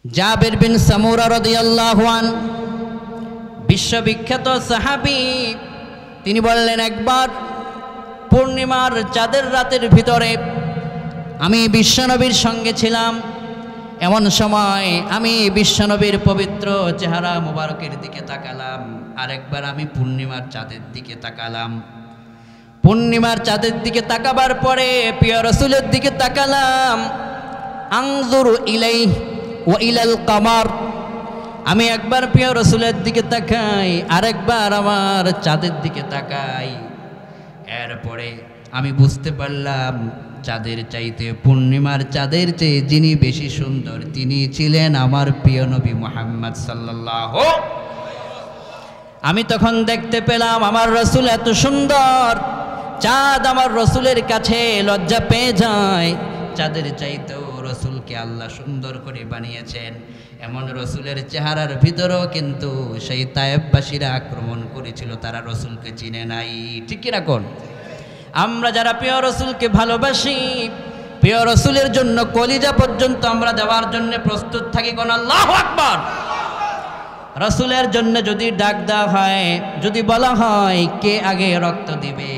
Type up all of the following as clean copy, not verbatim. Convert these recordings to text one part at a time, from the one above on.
জাবির বিন সামুরা রাদিয়াল্লাহু আনহু বিশ্ববিখ্যাত সাহাবী, তিনি বললেন, একবার পূর্ণিমার চাঁদের রাতের ভিতরে আমি বিশ্বনবীর সঙ্গে ছিলাম। এমন সময় আমি বিশ্বনবীর পবিত্র চেহারা মোবারকের দিকে তাকালাম, আরেকবার আমি পূর্ণিমার চাঁদের দিকে তাকালাম। পূর্ণিমার চাঁদের দিকে তাকাবার পরে প্রিয় রাসূলের দিকে তাকালাম। আনজুরু ইলাইহি ওয়া ইলাল কামার, আমি একবার প্রিয় রাসূলের দিকে তাকাই, আরেকবার আমার চাঁদের দিকে তাকাই। এরপরে আমি বুঝতে পারলাম চাঁদের চাইতে, পূর্ণিমার চাঁদের চেয়ে যিনি বেশি সুন্দর তিনি ছিলেন আমার প্রিয় নবী মুহাম্মদ সাল্লাল্লাহু। আমি তখন দেখতে পেলাম আমার রাসূল এত সুন্দর, চাঁদ আমার রাসূলের কাছে লজ্জা পেয়ে যায়। চাঁদের চাইতেও রাসূলকে আল্লাহ সুন্দর করে বানিয়েছেন। এমন রাসূলের চেহারার ভিতরেও কিন্তু সেই তায়েববাসীরা আক্রমণ করেছিল, তারা রাসূলকে চিনে নাই। ঠিক কি না কোন? আমরা যারা প্রিয় রাসূলকে ভালোবাসি, প্রিয় রাসূলের জন্য কলিজা পর্যন্ত আমরা দেওয়ার জন্য প্রস্তুত থাকি। কোন আল্লাহু আকবার। রাসূলের জন্য যদি ডাক দেওয়া হয়, যদি বলা হয় কে আগে রক্ত দিবে,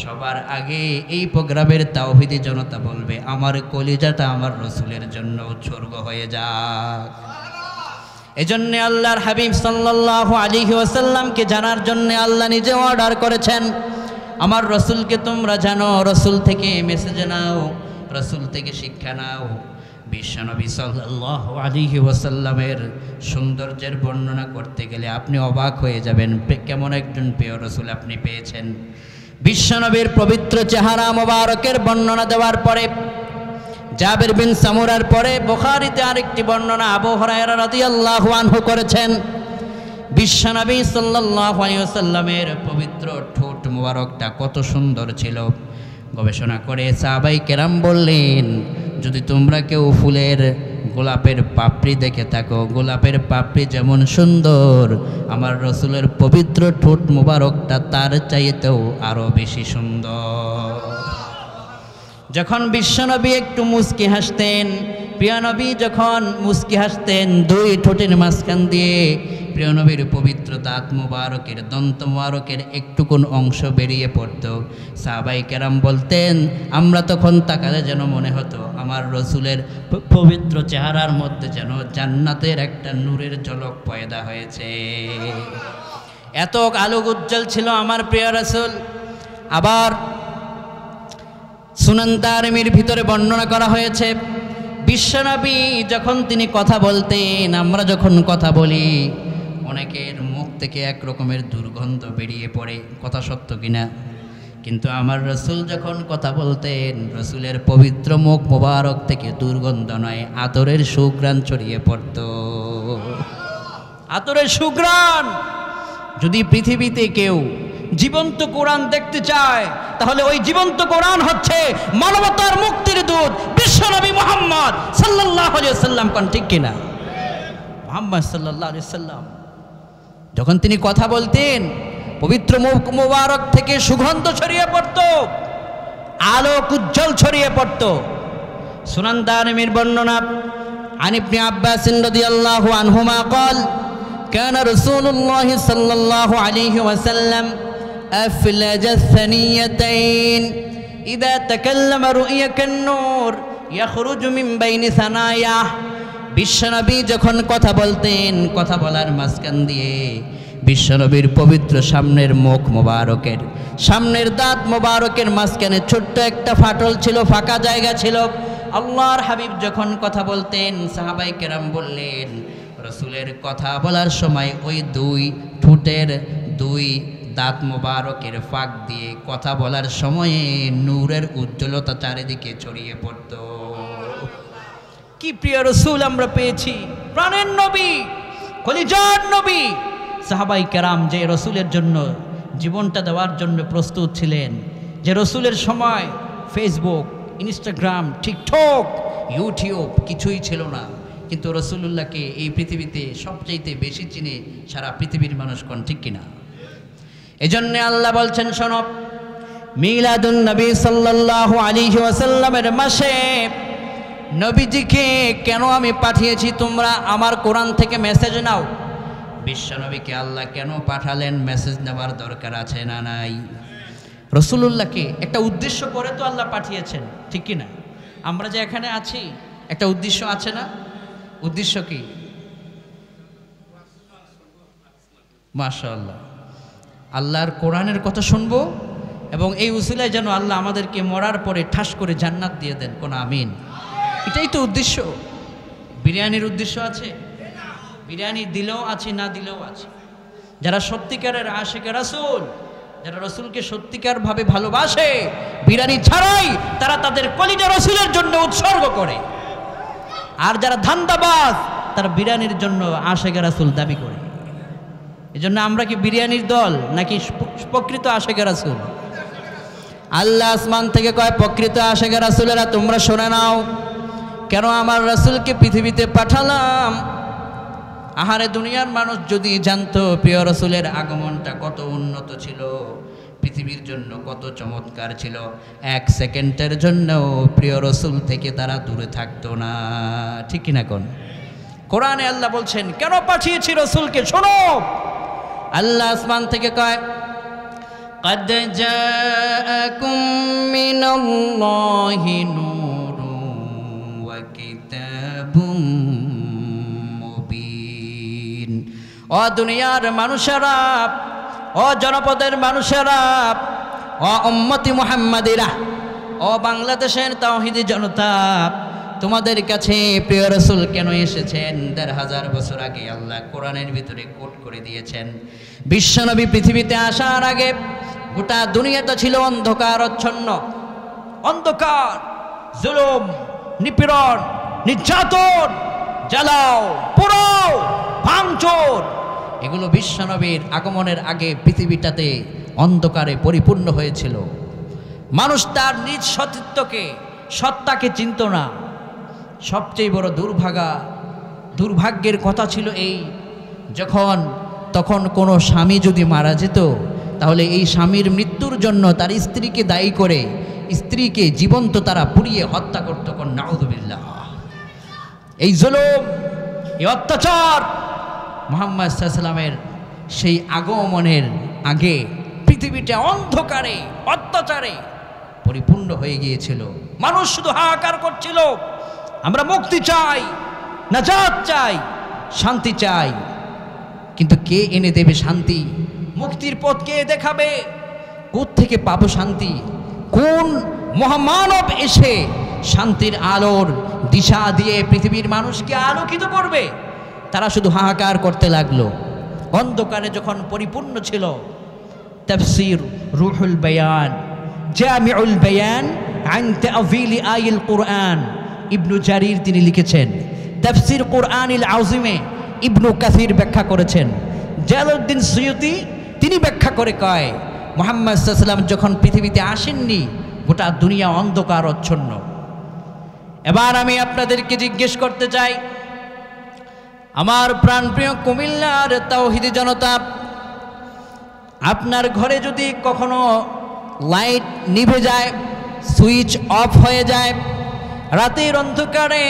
সবার আগে এই প্রোগ্রামের তাওহীদি জনতা বলবে আমার কলিজাটা আমার রাসূলের জন্য উৎসর্গ হয়ে যাক। এজন্য আল্লাহর হাবিব সাল্লাল্লাহু আলাইহি ওয়াসাল্লামকে জানার জন্য আল্লাহ নিজে অর্ডার করেছেন, আমার রাসূলকে তোমরা জানো, রাসূল থেকে মেসেজ নাও, রাসূল থেকে শিক্ষা নাও। বিশ্বনবী সাল্লাল্লাহু আলাইহি ওয়াসাল্লামের সৌন্দর্যের বর্ণনা করতে গেলে আপনি অবাক হয়ে যাবেন, কেমন একজন প্রিয় রাসূল আপনি পেয়েছেন। বিশ্বনবীর পবিত্র চেহারা মোবারকের বর্ণনা দেওয়ার পরে জাবির বিন সামুরার পরে বুখারীতে আরেকটি বর্ণনা আবু হুরায়রা রাদিয়াল্লাহু আনহু করেছেন। বিশ্বনবী সাল্লাল্লাহু আলাইহি ওয়াসাল্লামের পবিত্র ঠোঁট মোবারকটা কত সুন্দর ছিল। গবেষণা করে সাহাবায়ে কেরাম বললেন, যদি তোমরা কেউ ফুলের গোলাপের পাপড়ি দেখে থাকো, গোলাপের পাপড়ি যেমন সুন্দর, আমার রাসূলের পবিত্র ঠোঁট মোবারকটা তার চাইতেও আরো বেশি সুন্দর। যখন বিশ্বনবী একটু মুস্কি হাসতেন, প্রিয় নবী যখন মুস্কি হাসতেন, দুই ঠোঁটের মাঝখান দিয়ে প্রিয় নবীর পবিত্র দাঁত মোবারকের, দন্ত মোবারকের একটুকুন অংশ বেরিয়ে পড়ত। সাহাবায়ে কেরাম বলতেন, আমরা তখন তাকালে যেন মনে হতো আমার রাসূলের পবিত্র চেহারার মধ্যে যেন জান্নাতের একটা নূরের ঝলক পয়দা হয়েছে। এত আলোক উজ্জ্বল ছিল আমার প্রিয় রাসূল। আবার সুনান তারমির ভিতরে বর্ণনা করা হয়েছে, বিশ্বনবী যখন তিনি কথা বলতেন, আমরা যখন কথা বলি অনেকের মুখ থেকে এক রকমের দুর্গন্ধ বেরিয়ে পড়ে, কথা সত্য কিনা? কিন্তু আমার রাসূল যখন কথা বলতেন, রাসূলের পবিত্র মুখ মোবারক থেকে দুর্গন্ধ নয়, আতরের সুঘ্রাণ ছড়িয়ে পড়ত। আতরের সুঘ্রাণ। যদি পৃথিবীতে কেউ জীবন্ত কোরআন দেখতে চায়, তাহলে ওই জীবন্ত কোরআন হচ্ছে মানবতার মুক্তির দূত বিশ্বনবী মুহাম্মদ সাল্লাল্লাহু আলাইহি ওয়াসাল্লাম। কোন ঠিক কিনা? মুহাম্মদ সাল্লাল্লাহু আলাইহি ওয়াসাল্লাম যখন তিনি কথা বলতেন, পবিত্র মুখ মোবারক থেকে সুগন্ধ ছড়িয়ে পড়ত, আলোক উজ্জ্বল ছড়িয়ে পড়ত। সুনান দারমির বর্ণনা, আন ইবনে আব্বাস রাদিয়াল্লাহু আনহুমা قال كان رسول الله صلى الله عليه وسلم أفلج الثنيتين إذا تكلم رؤيا كالنور يخرج من بين ثناياه। বিশ্বনবী যখন কথা বলতেন, কথা বলার মাঝখান দিয়ে বিশ্বনবীর পবিত্র সামনের মুখ মোবারকের, সামনের দাঁত মোবারকের মাঝখানে ছোট্ট একটা ফাটল ছিল, ফাঁকা জায়গা ছিল। আল্লাহর হাবিব যখন কথা বলতেন, সাহাবায়ে কেরাম বললেন, রাসূলের কথা বলার সময় ওই দুই ঠোঁটের দুই দাঁত মোবারকের ফাঁক দিয়ে কথা বলার সময়ে নূরের উজ্জ্বলতা চারিদিকে ছড়িয়ে পড়ত। কি প্রিয় রাসূল আমরা পেয়েছি, প্রাণের নবী, কলিজার নবী। সাহাবায়ে কেরাম যে রাসূলের জন্য জীবনটা দেওয়ার জন্য প্রস্তুত ছিলেন, যে রাসূলের সময় ফেসবুক, ইনস্টাগ্রাম, টিকটক, ইউটিউব কিছুই ছিল না, কিন্তু রাসূলুল্লাহকে এই পৃথিবীতে সবচাইতে বেশি চিনে সারা পৃথিবীর মানুষ। কোন ঠিক কিনা? এজন্য আল্লাহ বলছেন, শোনো, মিলাদুন নবী সাল্লাল্লাহু আলাইহি ওয়াসাল্লামের মাসে নবীজিকে কেন আমি পাঠিয়েছি, তোমরা আমার কোরআন থেকে মেসেজ নাও। বিশ্বনবীকে আল্লাহ কেন পাঠালেন, মেসেজ নেওয়ার দরকার আছে না নাই? রাসূলুল্লাহকে একটা উদ্দেশ্য করে তো আল্লাহ পাঠিয়েছেন, ঠিক কি না? আমরা যে এখানে আছি একটা উদ্দেশ্য আছে না? উদ্দেশ্য কি? মাশাআল্লাহ, আল্লাহর কোরআনের কথা শুনবো এবং এই উসিলায় যেন আল্লাহ আমাদেরকে মরার পরে ঠাস করে জান্নাত দিয়ে দেন, কোন আমিন। এটাই তো উদ্দেশ্য। বিরিয়ানির উদ্দেশ্য আছে? বিরিয়ানি দিলেও আছে, না দিলেও আছে। যারা সত্যিকারের আশিকে রাসূল, যারা রাসূলকে সত্যিকার ভাবে ভালোবাসে, বিরিয়ানি ছাড়াই তারা তাদের কলিজা রাসূলের জন্য উৎসর্গ করে। আর যারা ধান্দাবাজ তারা বিরিয়ানির জন্য আশিকে রাসূল দাবি করে। এজন্য আমরা কি বিরিয়ানির দল নাকি প্রকৃত আশিকে রাসূল? আল্লাহ আসমান থেকে কয়, প্রকৃত আশিকে রাসূলেরা তোমরা শুনে নাও, কেন আমার রাসূলকে পৃথিবীতে পাঠালাম। আহারে দুনিয়ার মানুষ যদি জানতো প্রিয় রাসূলের আগমনটা কত উন্নত ছিল, পৃথিবীর জন্য কত চমৎকার ছিল, এক সেকেন্ডের জন্য প্রিয় রাসূল থেকে তারা দূরে থাকতো না, ঠিক কিনা কোন? কোরআনে আল্লাহ বলছেন কেন পাঠিয়েছি রাসূলকে, শোনো। আল্লাহ আসমান থেকে কয়, قد جاءكم من الله نور وكتاب مبين। ও দুনিয়ার মানুষেরা, ও জনপদের মানুষেরা, ও উম্মতি মুহাম্মাদিরা, ও বাংলাদেশের তাওহীদি জনতা, তোমাদের কাছে প্রিয় রাসূল কেন এসেছেন? ১৫০০ বছর আগে আল্লাহ কোরআনের ভিতরে কোট করে দিয়েছেন। বিশ্বনবী পৃথিবীতে আসার আগে গোটা দুনিয়াটা ছিল অন্ধকারাচ্ছন্ন। অন্ধকার, জুলুম, নিপীড়ন, নির্যাতন, জ্বালাও পোড়াও, ভাঙচুর, এগুলো বিশ্বনবীর আগমনের আগে পৃথিবীটাতে অন্ধকারে পরিপূর্ণ হয়েছিল। মানুষ তার নিজ সতীত্বকে, সত্তাকে চিনত না। সবচেয়ে বড় দুর্ভাগ্যের কথা ছিল এই, তখন কোনো স্বামী যদি মারা যেত, তাহলে এই স্বামীর মৃত্যুর জন্য তার স্ত্রীকে দায়ী করে স্ত্রীকে জীবন্ত তারা পুড়িয়ে হত্যা করত। নাউযুবিল্লাহ। এই জুলুম, এই অত্যাচার মুহাম্মদ সাল্লাল্লাহু আলাইহি ওয়াসাল্লামের সেই আগমনের আগে পৃথিবীটা অন্ধকারে, অত্যাচারে পরিপূর্ণ হয়ে গিয়েছিল। মানুষ শুধু হাহাকার করছিল, আমরা মুক্তি চাই, নাজাত চাই, শান্তি চাই। কিন্তু কে এনে দেবে শান্তি? মুক্তির পথ কে দেখাবে? কোত্থেকে পাবো শান্তি? কোন মহামানব এসে শান্তির আলোর দিশা দিয়ে পৃথিবীর মানুষকে আলোকিত করবে? তারা শুধু হাহাকার করতে লাগলো। অন্ধকারে যখন পরিপূর্ণ ছিল, তাফসীর রুহুল বায়ান, জামিউল বায়ান আন তা'যীল আয়াল কুরআন, ইবনু জারির তিনি লিখেছেন। তাফসীর কুরআনিল আযীমে ইবনু কাসির ব্যাখ্যা করেছেন। জালালউদ্দিন সুয়ুতি তিনি ব্যাখ্যা করে কয়, মুহাম্মদ সাল্লাল্লাহু আলাইহি ওয়াসাল্লাম যখন পৃথিবীতে আসেননি, গোটা দুনিয়া অন্ধকারাচ্ছন্ন। এবার আমি আপনাদেরকে জিজ্ঞেস করতে চাই, আমার প্রাণপ্রিয় কুমিল্লার তাওহীদি জনতা, আপনার ঘরে যদি কখনো লাইট নিভে যায়, সুইচ অফ হয়ে যায়, রাতের অন্ধকারে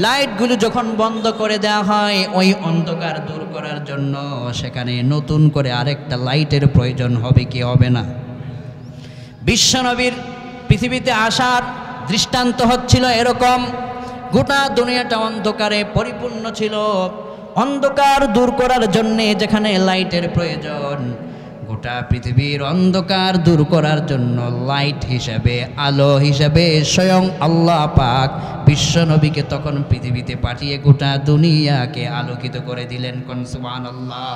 লাইটগুলো যখন বন্ধ করে দেওয়া হয়, ওই অন্ধকার দূর করার জন্য সেখানে নতুন করে আরেকটা লাইটের প্রয়োজন হবে কি হবে না? বিশ্বনবীর পৃথিবীতে আসার দৃষ্টান্ত হচ্ছিল এরকম। গোটা দুনিয়াটা অন্ধকারে পরিপূর্ণ ছিল। অন্ধকার দূর করার জন্যে যেখানে লাইটের প্রয়োজন, গোটা পৃথিবীর অন্ধকার দূর করার জন্য লাইট হিসাবে, আলো হিসাবে স্বয়ং আল্লাহ পাক বিশ্বনবীকে তখন পৃথিবীতে পাঠিয়ে গোটা দুনিয়াকে আলোকিত করে দিলেন। কোন সুবহানাল্লাহ।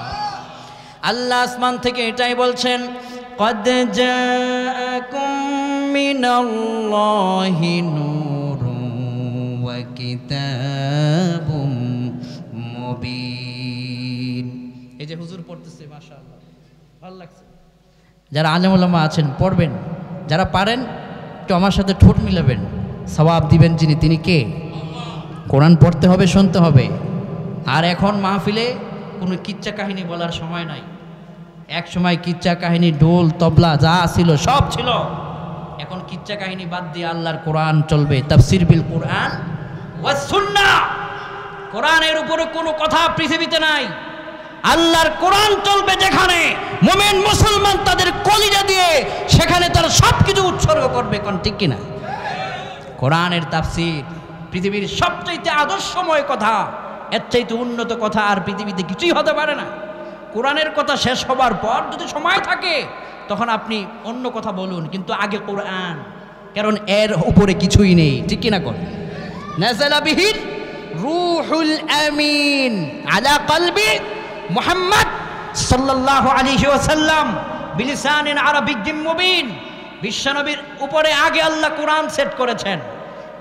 আল্লাহ আসমান থেকে এটাই বলছেন, قد جاءكم من الله نور وكتاب مبين। এই যে হুজুর পড়তেছে, মাশাআল্লাহ, ভালো লাগছে। যারা আলেম ওলামা আছেন পড়বেন, যারা পারেন একটু আমার সাথে ঠোঁট মিলাবেন, সওয়াব দিবেন যিনি, তিনি কে? কোরআন পড়তে হবে, শুনতে হবে। আর এখন মাহফিলে কোনো কিচ্ছা কাহিনী বলার সময় নাই। এক সময় কিচ্ছা কাহিনী, ঢোল তবলা যা ছিল সব ছিল। এখন কিচ্ছা কাহিনী বাদ দিয়ে আল্লাহর কোরআন চলবে। তাফসীর বিল কোরআন ওয়াস সুন্নাহ। কোরআনের উপরে কোনো কথা পৃথিবীতে নাই। আল্লাহর কোরআন চলবে যেখানে, মুমিন মুসলমান তাদের কলিজা দিয়ে সেখানে তারা সবকিছু উৎসর্গ করবে। কোন ঠিক কিনা? কোরআনের তাফসীর পৃথিবীর সবচাইতে আদর্শময় কথা, এর চাইতে উন্নত কথা আর পৃথিবীতে কিছুই হতে পারে না। কোরআনের কথা শেষ হবার পর যদি সময় থাকে তখন আপনি অন্য কথা বলুন, কিন্তু আগে কোরআন, কারণ এর উপরে কিছুই নেই। ঠিক কিনা? কোন নাযালা বিহির রূহুল আমিন আলা কলবি মুহাম্মদ সাল্লাল্লাহু আলাইহি ওয়াসাল্লাম বিলিসানিন আরাবিয়্যিন মুবিন। বিশ্বনবীর উপরে আগে আল্লাহ কোরআন সেট করেছেন।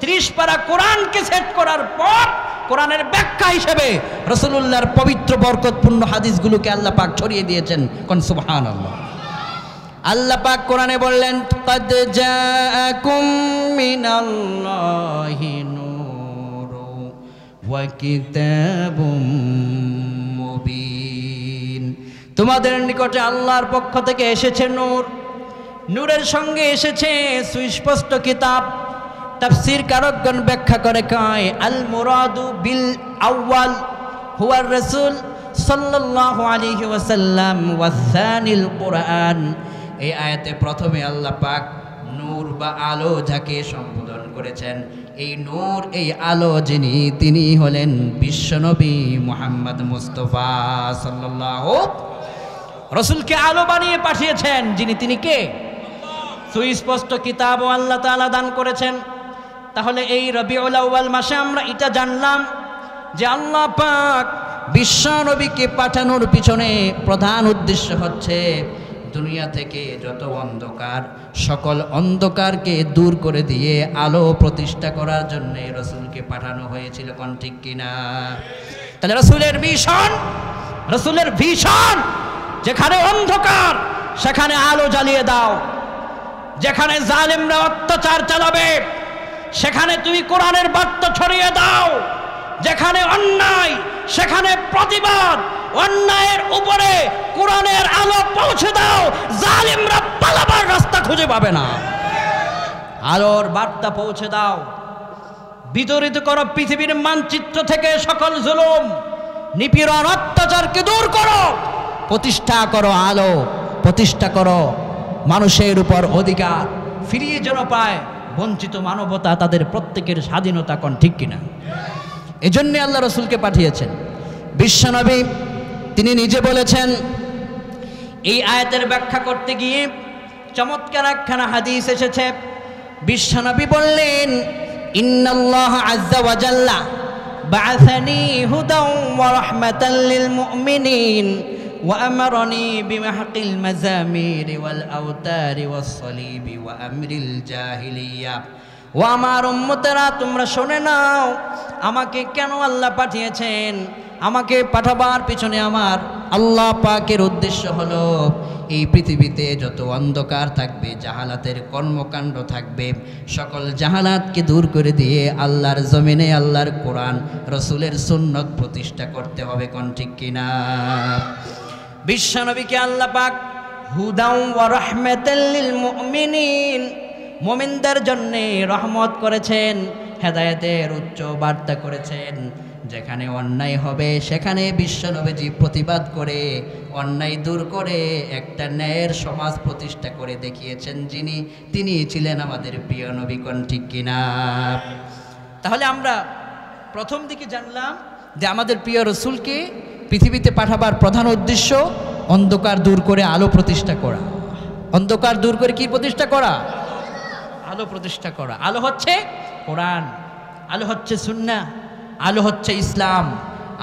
30 পারা কোরআনকে সেট করার পর কোরআনের ব্যাখ্যা হিসেবে রাসূলুল্লাহর পবিত্র বরকতপূর্ণ হাদিসগুলোকে আল্লাহ পাক ছড়িয়ে দিয়েছেন। কোন সুবহানাল্লাহ। আল্লাহ পাক কোরআনে বললেন, ক্বাদ জাআকুম মিনাল্লাহি নূরু ওয়া কিতাবুম মুবিন। তোমাদের নিকটে আল্লাহর পক্ষ থেকে এসেছে নূর, নূরের সঙ্গে এসেছে সুস্পষ্ট কিতাব। তাফসীর কারকগণ ব্যাখ্যা করে কয়, আল মুরাদু বিল আউয়াল হুয়ার রাসূল সাল্লাল্লাহু আলাইহি ওয়াসাল্লাম ওয়া সানিল কুরআন। এই আয়াতে প্রথমে আল্লাহ পাক নূর বা আলো যাকে সম্বোধন করেছেন, এই নূর এই আলো যিনি, তিনি হলেন বিশ্বনবী মুহাম্মদ মুস্তাফা সাল্লাল্লাহু। রাসূলকে আলো বানিয়ে পাঠিয়েছেন যিনি, তিনি কে? সুস্পষ্ট কিতাবও আল্লাহ তাআলা দান করেছেন। তাহলে এই রবিউল আউয়াল মাসে আমরা এটা জানলাম যে আল্লাহ পাক বিশ্বনবীকে পাঠানোর পিছনে প্রধান উদ্দেশ্য হচ্ছে দুনিয়া থেকে যত অন্ধকার, সকল অন্ধকারকে দূর করে দিয়ে আলো প্রতিষ্ঠা করার জন্য রাসূলকে পাঠানো হয়েছিল। কোন ঠিক কিনা? তাহলে রাসূলের ভিশন যেখানে অন্ধকার সেখানে আলো জ্বালিয়ে দাও, যেখানে জালেমরা অত্যাচার চালাবে সেখানে তুমি কোরআনের বার্তা ছড়িয়ে দাও, যেখানে অন্যায় সেখানে প্রতিবাদ, অন্যায়ের উপরে কোরআনের আলো পৌঁছে দাও, জালেমরা পালাবার রাস্তা খুঁজে পাবে না। আলোর বার্তা পৌঁছে দাও, বিতরিত করো পৃথিবীর মানচিত্র থেকে সকল জুলুম, নিপীড়ন, অত্যাচারকে দূর করো, প্রতিষ্ঠা করো আলো, প্রতিষ্ঠা করো মানুষের উপর অধিকার ফিরিয়ে যেন পায় বঞ্চিত মানবতা, তাদের প্রত্যেকের স্বাধীনতা। কোন ঠিক কিনা? এজন্য আল্লাহ রাসূলকে পাঠিয়েছেন। বিশ্বনবী তিনি নিজে বলেছেন, এই আয়াতের ব্যাখ্যা করতে গিয়ে চমৎকার একখানা হাদিস এসেছে। বিশ্বনবী বললেন, ইন্নাল্লাহ আযজা ওয়া জাল্লা বা'আসানি হুদাও ওয়া রাহমাতাল লিল মুমিনিন ওয়া আমারানি বিমাহকিল মাযামির ওয়াল আওতারি ওয়াস সালিবি ওয়া আমরিল জাহিলিয়া। ও আমার উম্মতেরা, তোমরা শুনে নাও আমাকে কেন আল্লাহ পাঠিয়েছেন। আমাকে পাঠাবার পিছনে আমার আল্লাহ পাকের উদ্দেশ্য হলো এই পৃথিবীতে যত অন্ধকার থাকবে, জাহালাতের কর্মকাণ্ড থাকবে, সকল জাহালাতকে দূর করে দিয়ে আল্লাহর জমিনে আল্লাহর কোরআন, রসুলের সুন্নত প্রতিষ্ঠা করতে হবে। কোন ঠিক কিনা? বিশ্বনবীকে আল্লাহ পাক হুদাও ওয়া রাহমাতাল লিল মুমিনিন, মুমিনদের জন্য রহমত করেছেন, হেদায়েতের উচ্চ বার্তা করেছেন। যেখানে অন্যায় হবে সেখানে বিশ্বনবীজি প্রতিবাদ করে অন্যায় দূর করে একটা ন্যায়ের সমাজ প্রতিষ্ঠা করে দেখিয়েছেন, তিনি ছিলেন আমাদের প্রিয় নবী। কোন ঠিক কিনা? তাহলে আমরা প্রথম দিকে জানলাম যে আমাদের প্রিয় রসুলকে পৃথিবীতে পাঠাবার প্রধান উদ্দেশ্য অন্ধকার দূর করে আলো প্রতিষ্ঠা করা। অন্ধকার দূর করে কি প্রতিষ্ঠা করা? আলো প্রতিষ্ঠা করা। আলো হচ্ছে কোরআন, আলো হচ্ছে সুন্নাহ, আলো হচ্ছে ইসলাম,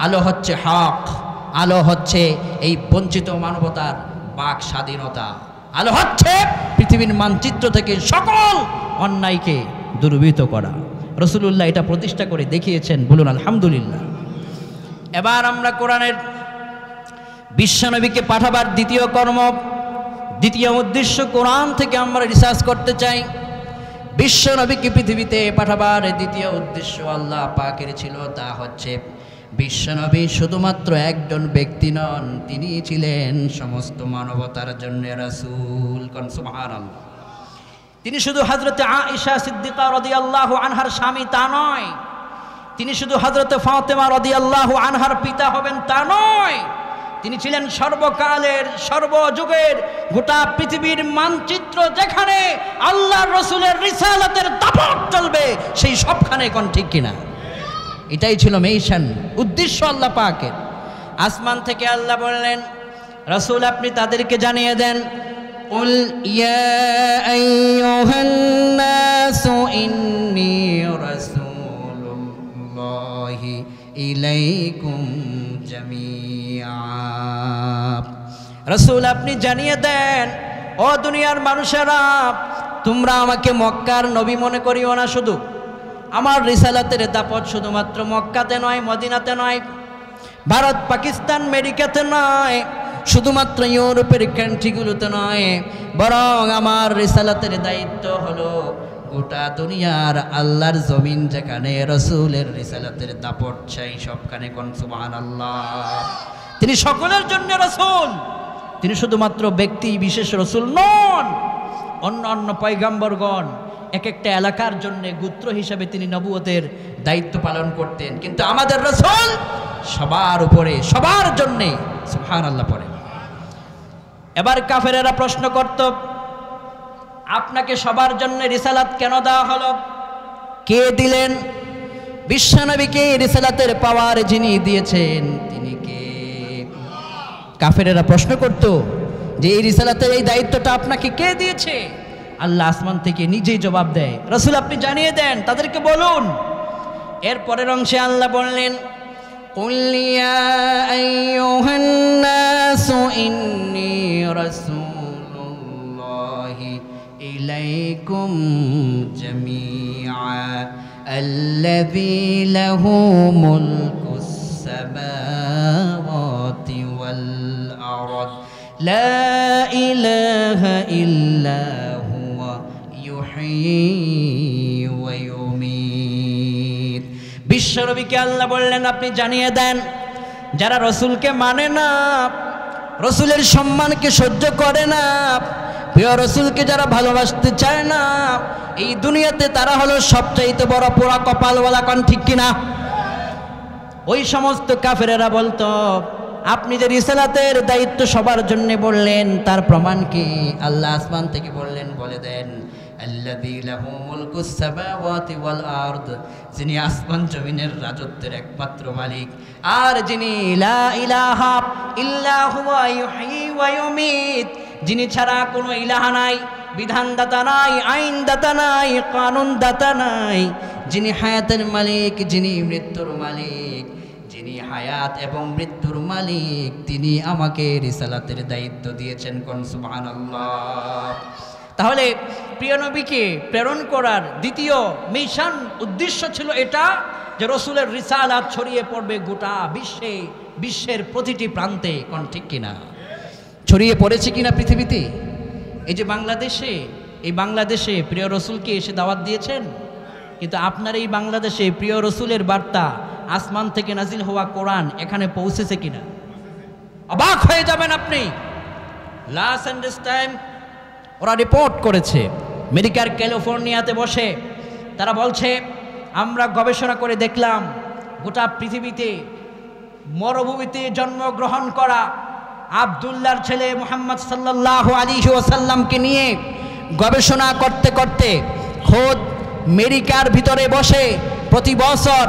আলো হচ্ছে হক, আলো হচ্ছে এই বঞ্চিত মানবতার বাক স্বাধীনতা, আলো হচ্ছে পৃথিবীর মানচিত্র থেকে সকল অন্যায়কে দূরীভূত করা। রাসূলুল্লাহ এটা প্রতিষ্ঠা করে দেখিয়েছেন, বলুন আলহামদুলিল্লাহ। এবার আমরা কোরআনের বিশ্বনবীকে পাঠাবার দ্বিতীয় উদ্দেশ্য কোরআন থেকে আমরা রিসার্চ করতে চাই। বিশ্বনবীকে পৃথিবীতে পাঠাবার দ্বিতীয় উদ্দেশ্য আল্লাহ পাকের ছিল, তা হচ্ছে বিশ্বনবী শুধুমাত্র একজন ব্যক্তি নন, তিনি ছিলেন সমস্ত মানবতার জন্য রাসূল। কোন সুবহানাল্লাহ। তিনি শুধু হযরতে আয়েশা সিদ্দিকা রাদিয়াল্লাহু আনহার স্বামী তা নয়, তিনি শুধু হযরতে ফাতেমা রাদিয়াল্লাহু আনহার পিতা হবেন তা নয়, তিনি ছিলেন সর্বকালের সর্বযুগের গোটা পৃথিবীর মানচিত্র যেখানে আল্লাহর রাসূলের রিসালাতের দাপট চলবে সেই সবখানে কোন ঠিক কিনা। এটাই ছিল মিশন, উদ্দেশ্য আল্লাহ পাকের। আসমান থেকে আল্লাহ বললেন, রাসূল আপনি তাদেরকে জানিয়ে দেন, কুল ইয়া আইয়ুহান নাসু ইন্নী রাসূলুল্লাহি ইলাইকুম জামিআ। রাসূল আপনি জানিয়ে দেন, ও দুনিয়ার মানুষেরা, তোমরা আমাকে মক্কার নবী মনে করিও না। শুধু আমার রিসালাতের দাপট শুধুমাত্র মক্কাতে নয়, মদিনাতে নয়, ভারত পাকিস্তান আমেরিকাতে নয়, শুধুমাত্র ইউরোপের কান্ট্রিগুলোতে নয়, বরং আমার রিসালাতের দায়িত্ব হলো গোটা দুনিয়ার আল্লাহর জমিন যেখানে রাসূলের রিসালাতের দাপট চাই সবখানে কোন সুবহানাল্লাহ। তিনি সকলের জন্য রাসূল, তিনি শুধুমাত্র ব্যক্তি বিশেষ রাসূল নন। অন্য অন্য পয়গম্বরগণ এক একটা এলাকার জন্য গোত্র হিসাবে তিনি নবুয়তের দায়িত্ব পালন করতেন, কিন্তু আমাদের রাসূল সবার উপরে সবার জন্য সুবহানাল্লাহ পড়ে। এবার কাফেরেরা প্রশ্ন করত, আপনাকে সবার জন্য রিসালাত কেন দেওয়া হলো? কে দিলেন? বিশ্বনবীকে রিসালাতের পাওয়ার যিনি দিয়েছেন তিনি কে? কাফেরেরা প্রশ্ন করত যে এই রিসালাতের এই দায়িত্বটা আপনাকে কে দিয়েছে? আল্লাহ আসমান থেকে নিজেই জবাব দেয়, রাসূল আপনি জানিয়ে দেন, তাদেরকে বলুন। এর পরের অংশে আল্লাহ বললেন, কুল ইয়া আইয়ুহান নাসু ইন্নী রাসূলুল্লাহি ইলাইকুম জামিআ আল্লাযী লাহু মুলকুস সামাওয়াতি ওয়াল আরদ লা ইলাহা ইল্লা হুয়া ইউহয়ী ওয়া ইউমীত। বিশ্বনবীকে আল্লাহ বললেন, আপনি জানিয়ে দেন, যারা রাসূলকে মানে না, রাসূলের সম্মানকে সহ্য করে না, প্রিয় রাসূলকে যারা ভালোবাসতে চায় না, এই দুনিয়াতে তারা হলো সবচাইতে বড় পোড়া কপালওয়ালা। কোন ঠিক কিনা? ওই সমস্ত কাফেরেরা বলতো, আপনি যে রিসালাতের দায়িত্ব সবার জন্য বললেন তার প্রমাণ কি? আল্লাহ আসমান থেকে বললেন, বলে দেন, আল্লাযী লাহু মুলকুস সামাওয়াতি ওয়াল আরদ, যিনি আসমান জমিনের রাজত্বের একমাত্র মালিক, আর যিনি লা ইলাহা ইল্লা হুয়া ইউহয়ী ওয়া ইউমীত, যিনি ছাড়া কোনো ইলাহা নাই, বিধানদাতা নাই, আইনদাতা নাই, কানুনদাতা নাই, যিনি হায়াতের মালিক, যিনি মৃত্যুর মালিক, যিনি হায়াত এবং মৃত্যুর মালিক, তিনি আমাকে রিসালাতের দায়িত্ব দিয়েছেন। কোন সুবহানাল্লাহ। তাহলে প্রিয় নবীকে প্রেরণ করার দ্বিতীয় মিশন, উদ্দেশ্য ছিল এটা যে রাসূলের রিসালাত ছড়িয়ে পড়বে গোটা বিশ্বে, বিশ্বের প্রতিটি প্রান্তে। কোন ঠিক কিনা? ছড়িয়ে পড়েছে কিনা পৃথিবীতে? এই যে বাংলাদেশে, এই বাংলাদেশে প্রিয় রাসূলকে এসে দাওয়াত দিয়েছেন, কিন্তু আপনার এই বাংলাদেশে প্রিয় রাসূলের বার্তা, আসমান থেকে নাজিল হওয়া কোরআন এখানে পৌঁছেছে কিনা? অবাক হয়ে যাবেন আপনি। লাস্ট সানডেস টাইম ওরা রিপোর্ট করেছে, আমেরিকার ক্যালিফোর্নিয়াতে বসে তারা বলছে, আমরা গবেষণা করে দেখলাম গোটা পৃথিবীতে মরুভূমিতে জন্মগ্রহণ করা আব্দুল্লাহর ছেলে মুহাম্মদ সাল্লাল্লাহু আলাইহি ওয়াসাল্লামকে নিয়ে গবেষণা করতে করতে খোদ আমেরিকার ভিতরে বসে প্রতি বছর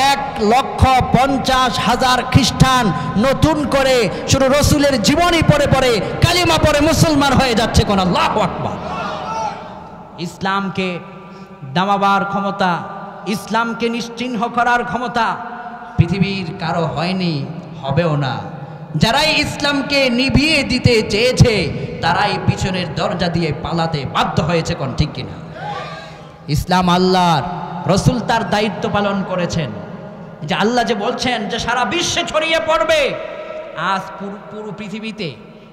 1,50,000 খ্রিস্টান নতুন করে শুধু রাসূলের জীবনী পড়ে পড়ে কালিমা পড়ে মুসলমান হয়ে যাচ্ছে। কোন আল্লাহু আকবার। ইসলামকে দামাবার ক্ষমতা, ইসলামকে নিশ্চিহ্ন করার ক্ষমতা পৃথিবীর কারো হয়নি, হবেও না। যারাই ইসলামকে নিভিয়ে দিতে চেয়েছে তারাই পিছনের দরজা দিয়ে পালাতে বাধ্য হয়েছে। কোন ঠিক কিনা? ইসলাম আল্লাহর, রাসূল তার দায়িত্ব পালন করেছেন। যে আল্লাহ যে বলছেন যে সারা বিশ্বে ছড়িয়ে পড়বে, আজ পুরো পৃথিবীতে,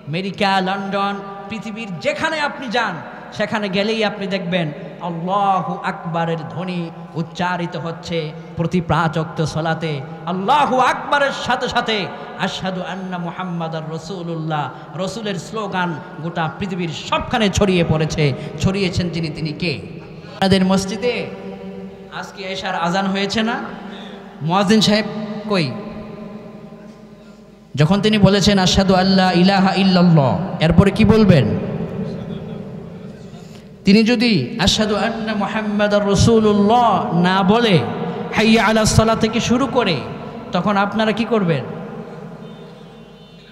আমেরিকা, লন্ডন, পৃথিবীর যেখানে আপনি যান সেখানে গেলেই আপনি দেখবেন আল্লাহু আকবারের ধ্বনি উচ্চারিত হচ্ছে প্রতি পাঁচ ওয়াক্ত সালাতে। আল্লাহু আকবারের সাথে সাথে আশহাদু আন্না মুহাম্মাদার রাসূলুল্লাহ, রাসূলের স্লোগান গোটা পৃথিবীর সবখানে ছড়িয়ে পড়েছে। ছড়িয়েছেন যিনি, তিনি কে? আমাদের মসজিদে আজকে এশার আজান হয়েছে না? মুয়াজ্জিন সাহেব কই? যখন তিনি বলেছেন আশহাদু আল্লা ইলাহা ইল্লাল্লাহ, এরপরে কি বলবেন? তিনি যদি আশহাদু আন্না মুহাম্মাদার রাসূলুল্লাহ না বলে হাইয়া আলাস সালাত থেকে শুরু করে, তখন আপনারা কি করবেন?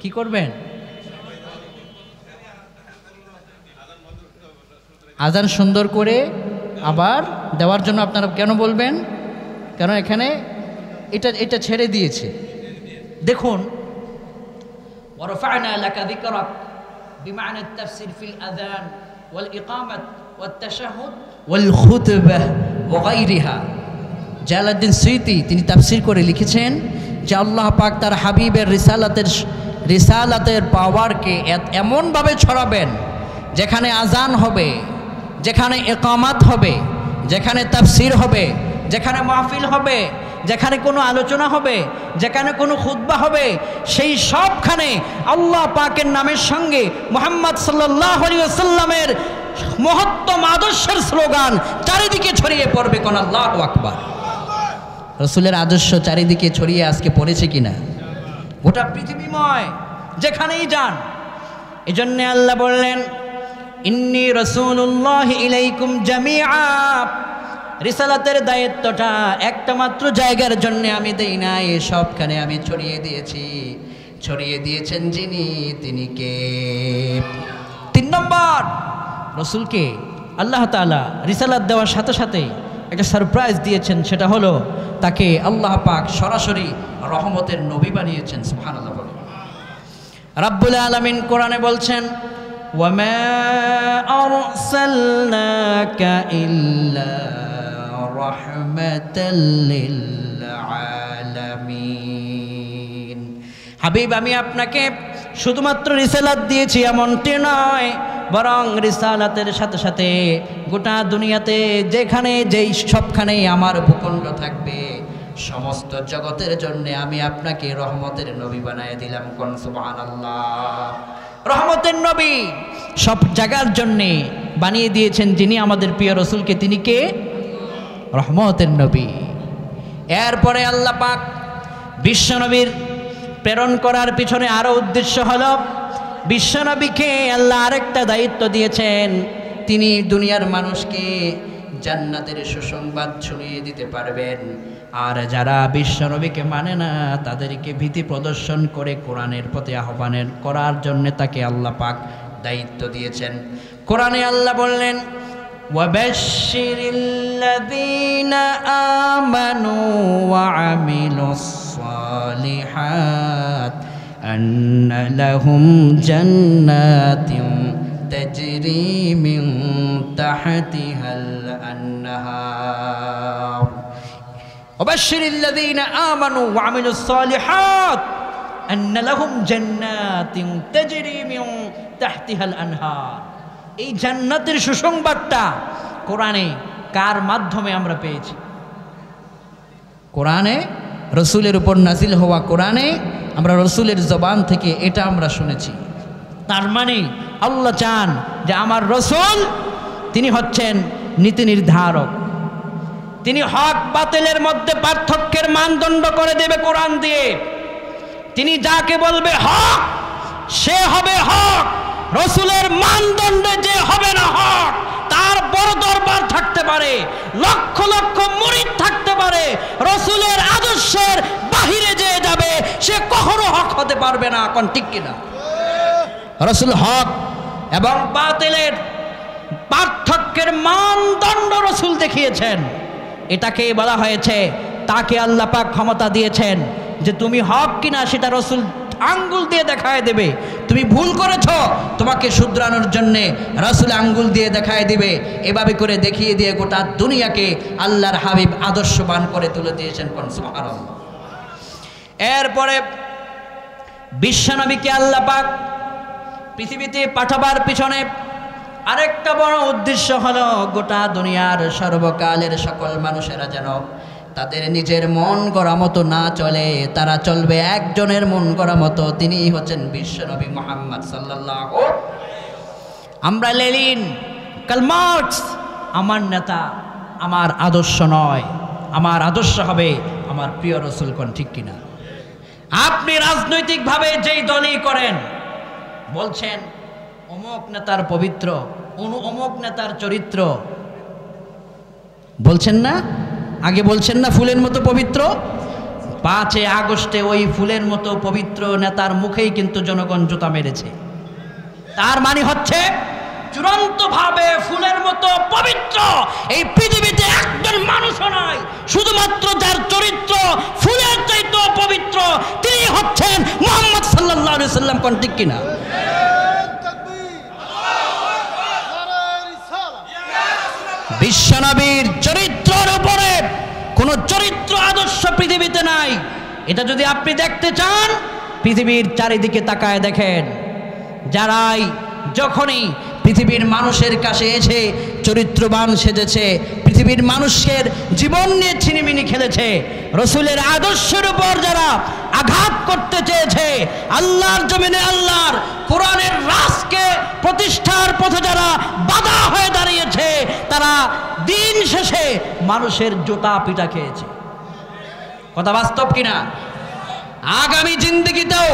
কি করবেন? আজান সুন্দর করে আবার দেওয়ার জন্য আপনারা কেন বলবেন? কারণ এখানে এটা ছেড়ে দিয়েছে। দেখুন, ওয়ারফা'না লাকা যিকরাক বিমা'না আত-তাফসীর ফিল আযান ওয়াল ইকামাত ওয়াত তাশাহুদ ওয়াল খুতবাহ ওয়া গায়রিহা। জালালউদ্দিন সুয়ুতী তিনি তাফসীর করে লিখেছেন যে আল্লাহ পাক তার হাবিবের রিসালাতের পাওয়ারকে এমনভাবে ছড়াবেন, যেখানে আজান হবে, যেখানে ইকামাত হবে, যেখানে তাফসীর হবে, যেখানে মাহফিল হবে, যেখানে কোনো আলোচনা হবে, যেখানে কোনো খুতবা হবে, সেই সবখানে আল্লাহ পাকের নামের সঙ্গে মুহাম্মদ সাল্লাল্লাহু আলাইহি ওয়াসাল্লামের মহত্তম আদর্শের স্লোগান চারিদিকে ছড়িয়ে পড়বে। কোন আল্লাহু আকবার। রাসূলের আদর্শ চারিদিকে ছড়িয়ে আজকে পড়েছে কিনা? গোটা পৃথিবীময় যেখানেই যান। এজন্য আল্লাহ বললেন ইন্নী রাসূলুল্লাহি ইলাইকুম জামিআ। রিসালাতের দায়িত্বটা একটা মাত্র জায়গার জন্য আমি দেই নাই, সবখানে আমি ছড়িয়ে দিয়েছি। ছড়িয়ে দিয়েছেন যিনি, তিনি কে? 3 নম্বর, রাসূলকে আল্লাহ তাআলা রিসালাত দেওয়ার সাথে সাথে একটা সারপ্রাইজ দিয়েছেন, সেটা হলো তাকে আল্লাহ পাক সরাসরি রহমতের নবী বানিয়েছেন। সুবহানাল্লাহ। রাব্বুল আলামিন কোরআনে বলছেন ওয়ামা আরসালনাকা ইল্লা রাহমাতাল লিল আলামিন। হাবিব, আমি আপনাকে শুধুমাত্র রিসালাত দিয়েছি এমনটি নয়, বরং রিসালাতের সাথে সাথে গোটা দুনিয়াতে যেখানে যেই সবখানেই আমার ভূখণ্ড থাকবে, সমস্ত জগতের জন্য আমি আপনাকে রহমতের নবী বানিয়ে দিলাম। কোন সুবহানাল্লাহ। রহমতের নবী সব জায়গার জন্য বানিয়ে দিয়েছেন যিনি আমাদের প্রিয় রাসূলকে, তিনি কে? রহমতের নবী। এরপরে আল্লাহ পাক বিশ্বনবীর প্রেরণ করার পিছনে আরো উদ্দেশ্য হলো, বিশ্বনবীকে আল্লাহ আরেকটা দায়িত্ব দিয়েছেন, তিনি দুনিয়ার মানুষকে জান্নাতের সুসংবাদ ছড়িয়ে দিতে পারবেন। আর যারা বিশ্বনবীকে মানে না তাদেরকে ভীতি প্রদর্শন করে কোরআনের প্রতি আহ্বানের করার জন্য তাকে আল্লাহ পাক দায়িত্ব দিয়েছেন। কোরআনে আল্লাহ বললেন ওয়াবাশশিরিল্লাযীনা আমানু ওয়া আমিলুস সালিহাত আন্না লাহুম জান্নাতিন তাজরি মিন তাহতিহাল আনহার। ওয়াবাশশিরিল্লাযীনা আমানু ওয়া আমিলুস সালিহাত আন্না লাহুম জান্নাতিন তাজরি মিন তাহতিহাল আনহার। এই জান্নাতের সুসংবাদটা কোরআনে কার মাধ্যমে আমরা পেয়েছি? কোরআনে, রসুলের উপর নাজিল হওয়া কোরআনে আমরা রসুলের জবান থেকে এটা আমরা শুনেছি। তার মানে আল্লাহ চান যে আমার রসুল তিনি হচ্ছেন নীতি নির্ধারক, তিনি হক বাতিলের মধ্যে পার্থক্যের মানদণ্ড করে দেবে কোরআন দিয়ে। তিনি যাকে বলবে হক সে হবে হক, রসুলের মানদণ্ডে যে হবে না হক, তার বড় দরবার থাকতে পারে, লক্ষ লক্ষ মুরিদ থাকতে পারে, রসুলের আদর্শের বাহিরে যে যাবে সে কখনো হক হতে পারবে না। কোন ঠিক কিনা? রসুল হক এবং বাতিলের পার্থক্যের মানদণ্ড রসুল দেখিয়েছেন। এটাকে বলা হয়েছে, তাকে আল্লাহ পাক ক্ষমতা দিয়েছেন যে তুমি হক কিনা সেটা রসুল আঙ্গুল দিয়ে দেখায় দেবে। তুমি ভুল করেছ, তোমাকে শুধরানোর জন্যে রাসূল আঙ্গুল দিয়ে দেখায় দিবে। এভাবে করে দেখিয়ে দিয়ে গোটা দুনিয়াকে আল্লাহর হাবিব আদর্শবান করে তুলে দিয়েছেন। কোন সুবহানাল্লাহ। এরপরে বিশ্বনবীকে আল্লাহ পাক পৃথিবীতে পাঠাবার পিছনে আরেকটা বড় উদ্দেশ্য হলো গোটা দুনিয়ার সর্বকালের সকল মানুষেরা যেন তাদের নিজের মন গড়া মতো না চলে, তারা চলবে একজনের মন গড়া মতো, তিনি হচ্ছেন বিশ্বনবী মুহাম্মদ সাল্লাল্লাহু। আমরা লেনিন, কার্ল মার্কস আমার নেতা, আমার আদর্শ নয়, আমার আদর্শ হবে আমার প্রিয় রসুল। কোন ঠিক কিনা? আপনি রাজনৈতিকভাবে যেই দলই করেন, বলছেন অমুক নেতার পবিত্র, অমুক নেতার চরিত্র, বলছেন না? আগে বলছেন না ফুলের মতো পবিত্র? 5 আগস্টে ওই ফুলের মতো পবিত্র নেতার মুখেই কিন্তু জনগণ জুতা মেরেছে। তার মানে হচ্ছে চূড়ান্তভাবে ফুলের মতো পবিত্র এই পৃথিবীতে একজন মানুষও নয়, শুধুমাত্র যার চরিত্র ফুলের চাইতে পবিত্র তিনি হচ্ছেন মুহাম্মদ সাল্লাল্লাহু আলাইহি সাল্লাম। কোন ঠিক কিনা? বিশ্বনবীর চরিত্রের উপরে কোন চরিত্র আদর্শ পৃথিবীতে নাই। এটা যদি আপনি দেখতে চান, পৃথিবীর চারিদিকে তাকায় দেখেন, যারাই যখনই পৃথিবীর মানুষের কাছে এসে চরিত্রবান সেজেছে, পৃথিবীর মানুষের জীবন নিয়ে ছিনিমিনি খেলেছে, রসুলের আদর্শের উপর যারা আঘাত করতে চেয়েছে, আল্লাহর জমিনে আল্লাহর কোরআনের রাজকে প্রতিষ্ঠার পথে যারা বাধা হয়ে দাঁড়িয়েছে, তারা দিন শেষে মানুষের জুতা পিটা খেয়েছে। কথা বাস্তব কিনা? আগামী জিন্দেগিতেও,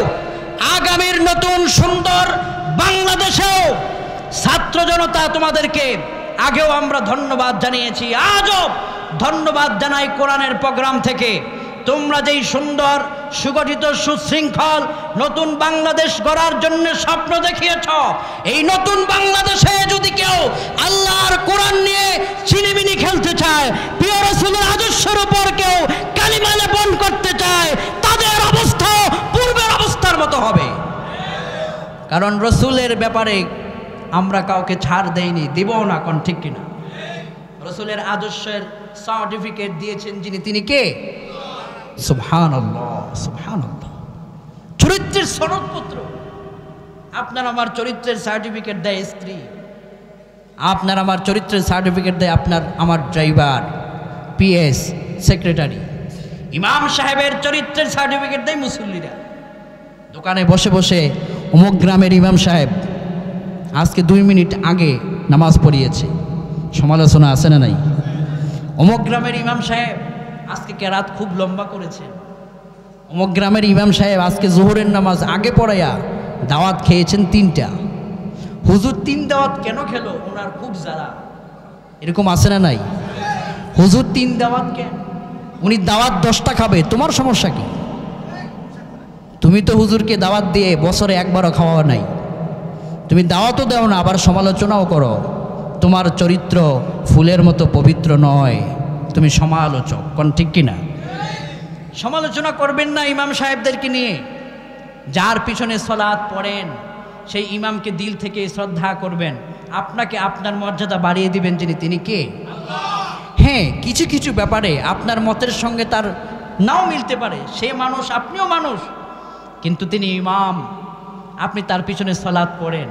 আগামীর নতুন সুন্দর বাংলাদেশেও ছাত্র জনতা তোমাদেরকে আগেও আমরা ধন্যবাদ জানিয়েছি, আজও ধন্যবাদ জানাই কোরআনের প্রোগ্রাম থেকে। তোমরা যেই সুন্দর সুগঠিত সুশৃঙ্খল নতুন বাংলাদেশ গড়ার জন্য স্বপ্ন দেখিয়েছ, এই নতুন বাংলাদেশে যদি কেউ আল্লাহর কোরআন নিয়ে ছিনিমিনি খেলতে চায়, প্রিয় রাসূলের আদর্শের উপর কেউ কালিমা লেপন করতে চায়, তাদের অবস্থা পূর্বের অবস্থার মতো হবে। কারণ রসুলের ব্যাপারে আমরা কাউকে ছাড় দেইনি, দেবও না। কোন ঠিক কিনা? রসুলের আদর্শের সার্টিফিকেট দিয়েছেন যিনি, তিনি কে? সুবহানাল্লাহ, সুবহানাল্লাহ। চরিত্রের সনদপত্র। আপনার আমার চরিত্রের সার্টিফিকেট দেয় স্ত্রী, আপনার আমার চরিত্রের সার্টিফিকেট দেয় আপনার আমার ড্রাইভার, পিএস, সেক্রেটারি। ইমাম সাহেবের চরিত্রের সার্টিফিকেট দেয় মুসল্লিরা। দোকানে বসে বসে অমুক গ্রামের ইমাম সাহেব আজকে 2 মিনিট আগে নামাজ পড়িয়েছে, সমালোচনা আছে না নাই? অমুক গ্রামের ইমাম সাহেব আজকে কেরাত খুব লম্বা করেছেন, অমুক গ্রামের ইমাম সাহেব আজকে জোহরের নামাজ আগে পড়াইয়া দাওয়াত খেয়েছেন 3টা। হুজুর 3 দাওয়াত কেন খেলো? ওনার খুব জ্বালা। এরকম আছে না নাই? হুজুর 3 দাওয়াত কেন? উনি দাওয়াত 10টা খাবে, তোমার সমস্যা কি? তুমি তো হুজুরকে দাওয়াত দিয়ে বছরে একবারও খাওয়া নাই, তুমি দাওয়াতও দাও না, আবার সমালোচনাও করো। তোমার চরিত্র ফুলের মতো পবিত্র নয়, তুমি সমালোচক। কোন ঠিক কিনা? সমালোচনা করবেন না ইমাম সাহেবদেরকে নিয়ে। যার পিছনে সালাত পড়েন সেই ইমামকে দিল থেকে শ্রদ্ধা করবেন, আপনাকে আপনার মর্যাদা বাড়িয়ে দিবেন যিনি, তিনি কে? হ্যাঁ, কিছু কিছু ব্যাপারে আপনার মতের সঙ্গে তার নাও মিলতে পারে, সে মানুষ, আপনিও মানুষ, কিন্তু তিনি ইমাম। আপনি তার পিছনে সালাত পড়েন,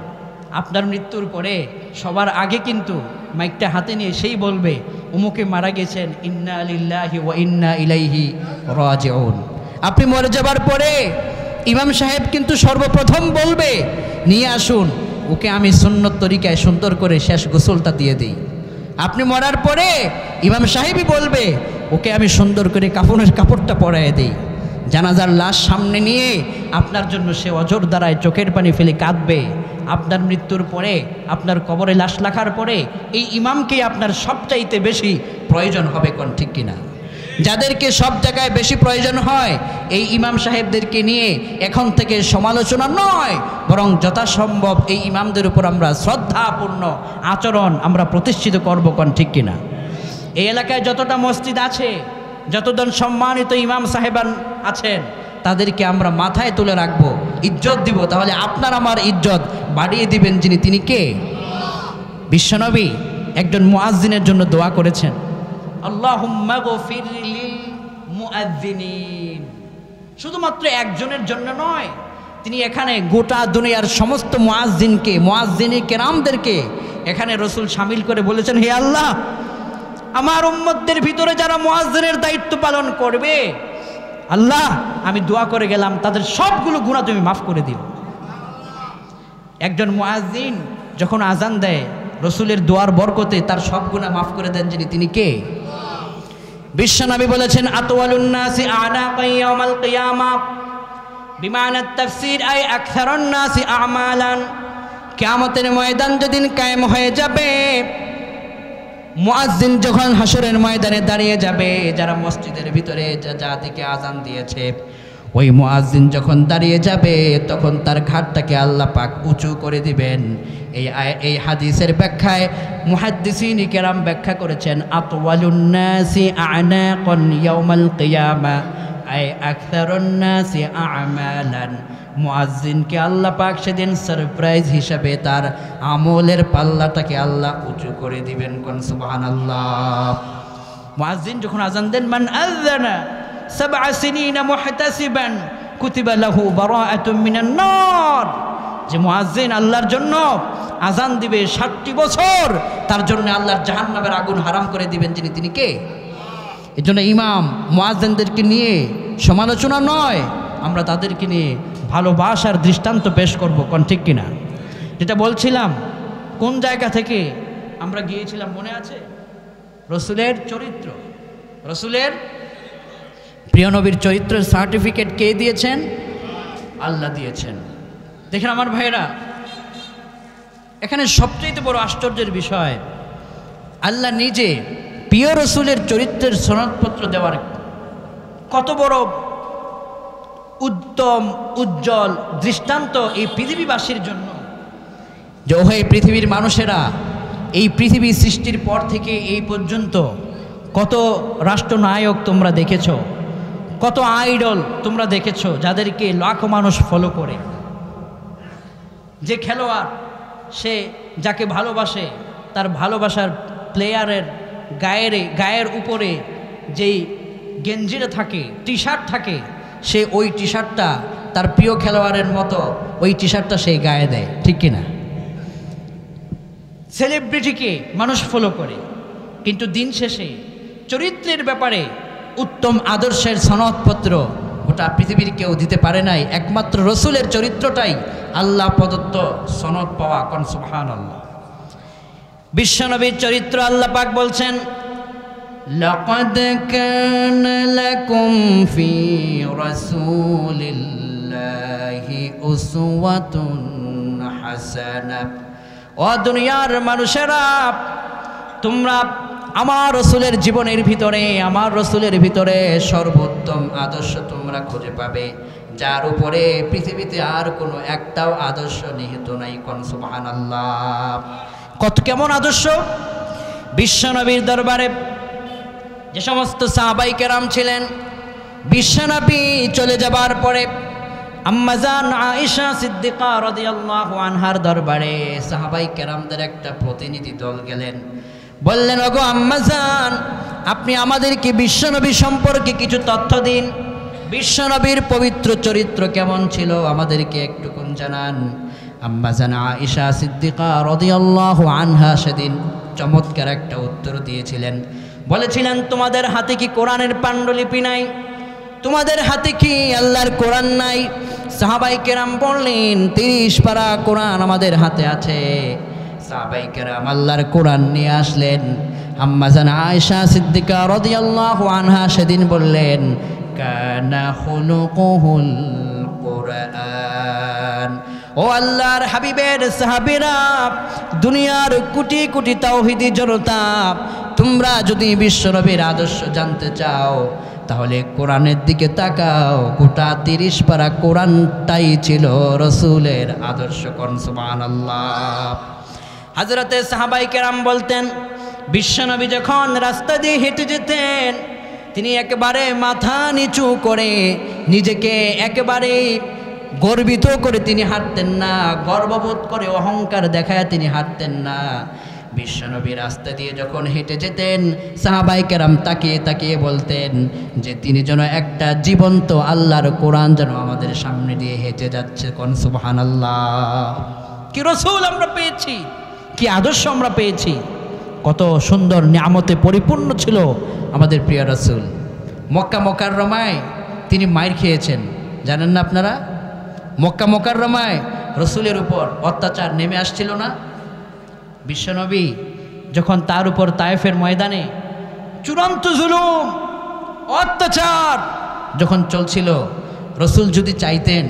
আপনার মৃত্যুর পরে সবার আগে কিন্তু মাইকটা হাতে নিয়ে সেই বলবে উমুকে মারা গেছেন, ইন্না লিল্লাহি ওয়া ইন্না ইলাইহি রাজিউন। আপনি মরে যাবার পরে ইমাম সাহেব কিন্তু সর্বপ্রথম বলবে, নিয়ে আসুন ওকে আমি সুন্নত তরিকায় সুন্দর করে শেষ গোসলটা দিয়ে দিই। আপনি মরার পরে ইমাম সাহেবই বলবে, ওকে আমি সুন্দর করে কাফনের কাপড়টা পরাইয়ে দিই। জানাজার লাশ সামনে নিয়ে আপনার জন্য সে অঝর দ্বারায় চোখের পানি ফেলে কাঁদবে। আপনার মৃত্যুর পরে, আপনার কবরে লাশ রাখার পরে এই ইমামকেই আপনার সবচাইতে বেশি প্রয়োজন হবে। কোন ঠিক কিনা? যাদেরকে সব জায়গায় বেশি প্রয়োজন হয় এই ইমাম সাহেবদেরকে নিয়ে এখন থেকে সমালোচনা নয়, বরং যথাসম্ভব এই ইমামদের উপর আমরা শ্রদ্ধাপূর্ণ আচরণ আমরা প্রতিষ্ঠিত করব। কোন ঠিক কিনা? এই এলাকায় যতটা মসজিদ আছে, যতজন সম্মানিত ইমাম সাহেবান আছেন, তাদেরকে আমরা মাথায় তুলে রাখবো, ইজ্জত দিব। তাহলে আপনার আমার ইজ্জত বাড়িয়ে দিবেন যিনি, তিনি কে? বিশ্বনবী একজন মুয়াজ্জিনের জন্য দোয়া করেছেন, আল্লাহুম্মা গফির লিল মুআজ্জিনিন। শুধুমাত্র একজনের জন্য নয়, তিনি এখানে গোটা দুনিয়ার সমস্ত মুয়াজ্জিনকে, মুয়াজ্জিনে কেরামদেরকে এখানে রসুল শামিল করে বলেছেন, হে আল্লাহ, আমার উম্মতদের ভিতরে যারা মুয়াজ্জিনের দায়িত্ব পালন করবে, আল্লাহ আমি দোয়া করে গেলাম তাদের সবগুলো গুনাহ তুমি মাফ করে দিও। একজন মুয়াজ্জিন যখন আজান দেয়, রসুলের দোয়ার বরকতে তার সব গুনাহ মাফ করে দেন যিনি, তিনি কে? বিশ্বনবী বলেছেন আতওয়ালুন নাসি আনাকান ইয়াউমাল কিয়ামা বিমানা তাফসীর আই আকসারুন নাসি আমালান। কিয়ামতের ময়দান যেদিন কায়েম হয়ে যাবে, মুয়াজ্জিন যখন হাসরের ময়দানে দাঁড়িয়ে যাবে, যারা মসজিদের ভিতরে যা দিকে আজান দিয়েছে, ওই মুয়াজ্জিন যখন দাঁড়িয়ে যাবে তখন তার ঘাটটাকে আল্লাহ পাক উঁচু করে দিবেন। এই হাদিসের ব্যাখ্যায় মুহাদ্দিসিন কেরাম ব্যাখ্যা করেছেন আতওয়ালুন নাসি আনাকান ইয়াউমাল কিয়ামা আই আকসারুন নাসি আমালান। মুয়াজ্জিনকে আল্লাহ পাক সেদিন সারপ্রাইজ হিসাবে তার আমলের পাল্লাটাকে আল্লাহ উঁচু করে দিবেন। কোন সুবহানাল্লাহ। মুয়াজ্জিন যখন আজান দেন, মান আযানা 7 সিনিনা মুহতাসিবান কুতিবা লাহু বারাআতুম মিনান নার, যে মুয়াজ্জিন আল্লাহর জন্য আজান দিবে 60টি বছর, তার জন্য আল্লাহর জাহান্নামের আগুন হারাম করে দিবেন যিনি, তিনি কে? এই জন্য ইমাম মুয়াজ্জিনদেরকে নিয়ে সমালোচনা নয়, আমরা তাদেরকে নিয়ে ভালোবাসার দৃষ্টান্ত পেশ করব। কোন ঠিক কিনা? যেটা বলছিলাম, কোন জায়গা থেকে আমরা গিয়েছিলাম মনে আছে? রসুলের চরিত্র, রসুলের প্রিয় নবীর চরিত্রের সার্টিফিকেট কে দিয়েছেন? আল্লাহ দিয়েছেন। দেখেন আমার ভাইরা, এখানে সবচেয়ে বড় আশ্চর্যের বিষয়, আল্লাহ নিজে প্রিয় রসুলের চরিত্রের সনদপত্র দেওয়ার কত বড় উত্তম উজ্জ্বল দৃষ্টান্ত এই পৃথিবীবাসীর জন্য, যে ওহে পৃথিবীর মানুষেরা, এই পৃথিবী সৃষ্টির পর থেকে এই পর্যন্ত কত রাষ্ট্রনায়ক তোমরা দেখেছো, কত আইডল তোমরা দেখেছো, যাদেরকে লাখো মানুষ ফলো করে। যে খেলোয়াড় সে যাকে ভালোবাসে, তার ভালোবাসার প্লেয়ারের গায়ের উপরে যেই গেঞ্জিটা থাকে, টি শার্ট থাকে, সে ওই টি শার্টটা তার প্রিয় খেলোয়াড়ের মতো ওই টি শার্টটা সেই গায়ে দেয়, ঠিক কিনা? সেলিব্রিটিকে মানুষ ফলো করে, কিন্তু দিন শেষে চরিত্রের ব্যাপারে উত্তম আদর্শের সনদপত্র গোটা পৃথিবীর কেউ দিতে পারে নাই, একমাত্র রসুলের চরিত্রটাই আল্লাহ প্রদত্ত সনদ পাওয়া। কোন সুবহানাল্লাহ। বিশ্বনবীর চরিত্র আল্লাহ পাক বলছেন, লাকাদ কানা লাকুম ফি রাসূলিল্লাহি উসওয়াতুন হাসানাহ। ও দুনিয়ার মানুষেরা, তোমরা আমার রসুলের জীবনের ভিতরে, আমার রসুলের ভিতরে সর্বোত্তম আদর্শ তোমরা খুঁজে পাবে, যার উপরে পৃথিবীতে আর কোনো একটাও আদর্শ নিহিত নাই। কোন সুবহানাল্লাহ। কত কেমন আদর্শ! বিশ্বনবীর দরবারে যে সমস্ত সাহাবায়ে কেরাম ছিলেন, বিশ্বনবী চলে যাবার পরে আম্মাজান আয়েশা সিদ্দিকা রাদিয়াল্লাহু আনহার দরবারে সাহাবায়ে কেরামদের একটা প্রতিনিধি দল গেলেন। বললেন, ওগো আম্মাজান, আপনি আমাদেরকে বিশ্বনবী সম্পর্কে কিছু তথ্য দিন। বিশ্বনবীর পবিত্র চরিত্র কেমন ছিল আমাদেরকে একটুকুন জানান। আম্মাজান আয়েশা সিদ্দিকা রাদিয়াল্লাহু আনহা সেদিন চমৎকার একটা উত্তর দিয়েছিলেন। বলেছিলেন, তোমাদের হাতে কি কোরআনের পাণ্ডুলিপি নাই? তোমাদের হাতে কি আল্লাহর কোরআন নাই? সাহাবায়ে কেরাম বললেন, 30 পারা কোরআন আমাদের হাতে আছে। সাহাবায়ে কেরাম আল্লাহর কোরআন নিয়ে আসলেন। আম্মাজান আয়েশা সিদ্দিকা রাদিয়াল্লাহু আনহা সেদিন বললেন, কানা খুলুকুহুল কোরআন। ও আল্লাহর হাবিবের সাহাবীরা, দুনিয়ার কোটি কোটি তাওহীদি জনতা, তোমরা যদি বিশ্বনবীর আদর্শ জানতে চাও তাহলে কোরআনের দিকে তাকাও। গোটা 30 পারা কোরআনটাই ছিল রসুলের আদর্শ। কোন সুবহানাল্লাহ। হযরতে সাহাবায়ে কেরাম বলতেন, বিশ্বনবী যখন রাস্তা দিয়ে হেঁটে যেতেন, তিনি একেবারে মাথা নিচু করে নিজেকে একেবারে গর্বিত করে তিনি হাঁটতেন না, গর্ববোধ করে অহংকার দেখায় তিনি হাঁটতেন না। বিশ্বনবী রাস্তা দিয়ে যখন হেঁটে যেতেন, সাহাবায়ে কেরাম তাকিয়ে তাকিয়ে বলতেন যে তিনি যেন একটা জীবন্ত আল্লাহর কোরআন যেন আমাদের সামনে দিয়ে হেঁটে যাচ্ছে। কোন সুবহানাল্লাহ। কি রসুল আমরা পেয়েছি, কি আদর্শ আমরা পেয়েছি! কত সুন্দর নিয়ামতে পরিপূর্ণ ছিল আমাদের প্রিয় রসুল। মক্কা মুকাররমায় তিনি মাইর খেয়েছেন, জানেন না আপনারা? মক্কা মুকাররমায় রসুলের উপর অত্যাচার নেমে আসছিল না? বিশ্বনবী যখন তার উপর তায়েফের ময়দানে চূড়ান্ত জুলুম অত্যাচার যখন চলছিল, রসুল যদি চাইতেন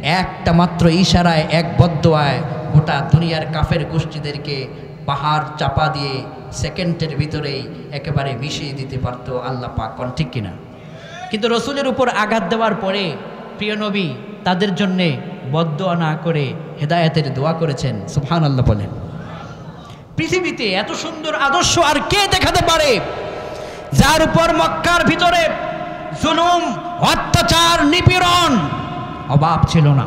একটা মাত্র ইশারায়, এক বদদোয়ায় গোটা দুনিয়ার কাফের গোষ্ঠীদেরকে পাহাড় চাপা দিয়ে সেকেন্ডের ভিতরেই একেবারে মিশিয়ে দিতে পারতো আল্লাহ পাক। কোন ঠিক কিনা? কিন্তু রসুলের উপর আঘাত দেওয়ার পরে প্রিয় নবী তাদের জন্যে বদদোয়া না করে হেদায়েতের দোয়া করেছেন। সুবহানাল্লাহ বলেন। পৃথিবীতে এত সুন্দর আদর্শ আর কে দেখাতে পারে, যার উপর মক্কার ভিতরে জুলুম, অত্যাচার, নিপীড়ন অভাব ছিল না।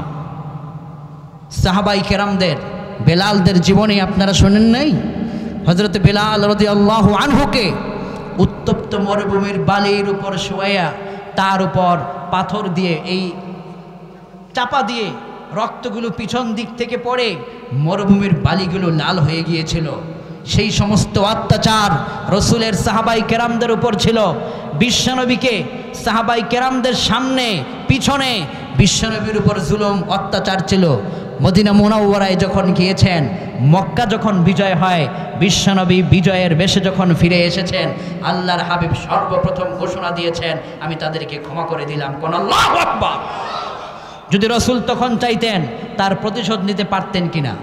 সাহাবাই কেরামদের, বেলালদের জীবনে আপনারা শোনেন নাই? হযরত বেলাল রাদিয়াল্লাহু আনহুকে উত্তপ্ত মরুভূমির বালির উপর শোয়াইয়া তার উপর পাথর দিয়ে এই চাপা দিয়ে রক্তগুলো পিছন দিক থেকে পড়ে মরুভূমির বালিগুলো লাল হয়ে গিয়েছিল। সেই সমস্ত অত্যাচার রসুলের সাহাবাই কেরামদের উপর ছিল। বিশ্বনবীকে সাহাবাই কেরামদের সামনে পিছনে বিশ্বনবীর উপর জুলুম অত্যাচার ছিল। মদিনা মুনাওয়ারায় যখন গিয়েছেন, মক্কা যখন বিজয় হয়, বিশ্বনবী বিজয়ের বেশে যখন ফিরে এসেছেন, আল্লাহর হাবিব সর্বপ্রথম ঘোষণা দিয়েছেন, আমি তাদেরকে ক্ষমা করে দিলাম। কোন আল্লাহু আকবার। যদি রসুল তখন চাইতেন তার প্রতিশোধ নিতে পারতেন কিনা?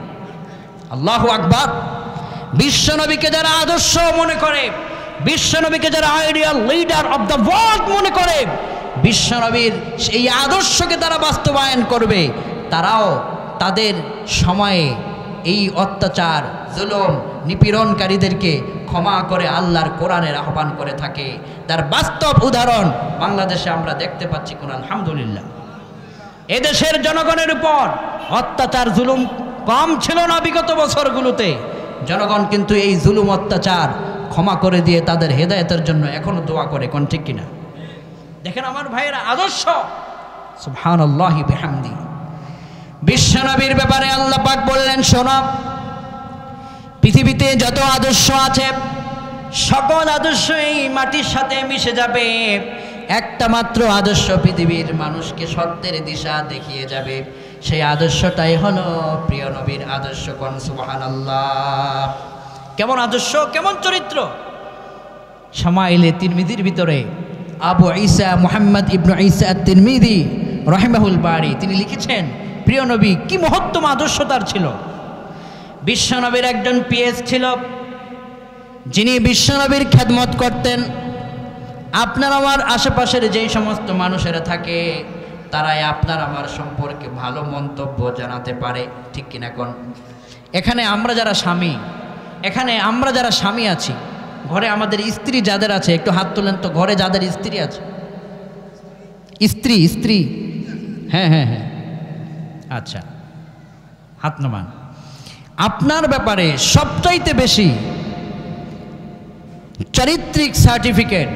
আল্লাহু আকবার। বিশ্বনবীকে যারা আদর্শ মনে করে, বিশ্বনবীকে যারা ideal leader of the world মনে করে, বিশ্বনবীর সেই আদর্শকে তারা বাস্তবায়ন করবে, তারাও তাদের সময়ে এই অত্যাচার, জুলুম, নিপীড়নকারীদেরকে ক্ষমা করে আল্লাহর কোরআনের আহ্বান করে থাকে। তার বাস্তব উদাহরণ বাংলাদেশে আমরা দেখতে পাচ্ছি। কোন আলহামদুলিল্লাহ। এদেশের জনগণের উপর অত্যাচার, জুলুম কম ছিল না বিগত বছরগুলোতে। জনগণ কিন্তু এই জুলুম, অত্যাচার ক্ষমা করে দিয়ে তাদের হেদায়েতের জন্য এখনো দোয়া করে। কোন ঠিক কিনা? দেখেন আমার ভাইয়েরা, আদর্শ। সুবহানাল্লাহি বিহামদি। বিশ্বনবীর ব্যাপারে আল্লাহ পাক বললেন, শোনো, পৃথিবীতে যত আদর্শ আছে সকল আদর্শ এই মাটির সাথে মিশে যাবে। একটা মাত্র আদর্শ পৃথিবীর মানুষকে সত্যের দিশা দেখিয়ে যাবে। সেই আদর্শটাই হলো প্রিয় নবীর আদর্শ। কোন সুবহানাল্লাহ। কেমন আদর্শ, কেমন চরিত্র! শামাইলে তিরমিজির ভিতরে আবু ঈসা মুহাম্মদ ইবনে ঈসা আত-তিরমিজি রাহিমাহুল বারি তিনি লিখেছেন, প্রিয় নবী কি মহত্তম আদর্শ তার ছিল। বিশ্বনবীর একজন পিএস ছিল, যিনি বিশ্বনবীর খেদমত করতেন। আপনার আমার আশেপাশের যেই সমস্ত মানুষেরা থাকে, তারাই আপনার আমার সম্পর্কে ভালো মন্তব্য জানাতে পারে। ঠিক কিনা কোন? এখানে আমরা যারা স্বামী আছি, ঘরে আমাদের স্ত্রী যাদের আছে, একটু হাত তোলেন তো, ঘরে যাদের স্ত্রী আছে। স্ত্রী হ্যাঁ হ্যাঁ হ্যাঁ, আচ্ছা হাত নামান। আপনার ব্যাপারে সবচাইতে বেশি চারিত্রিক সার্টিফিকেট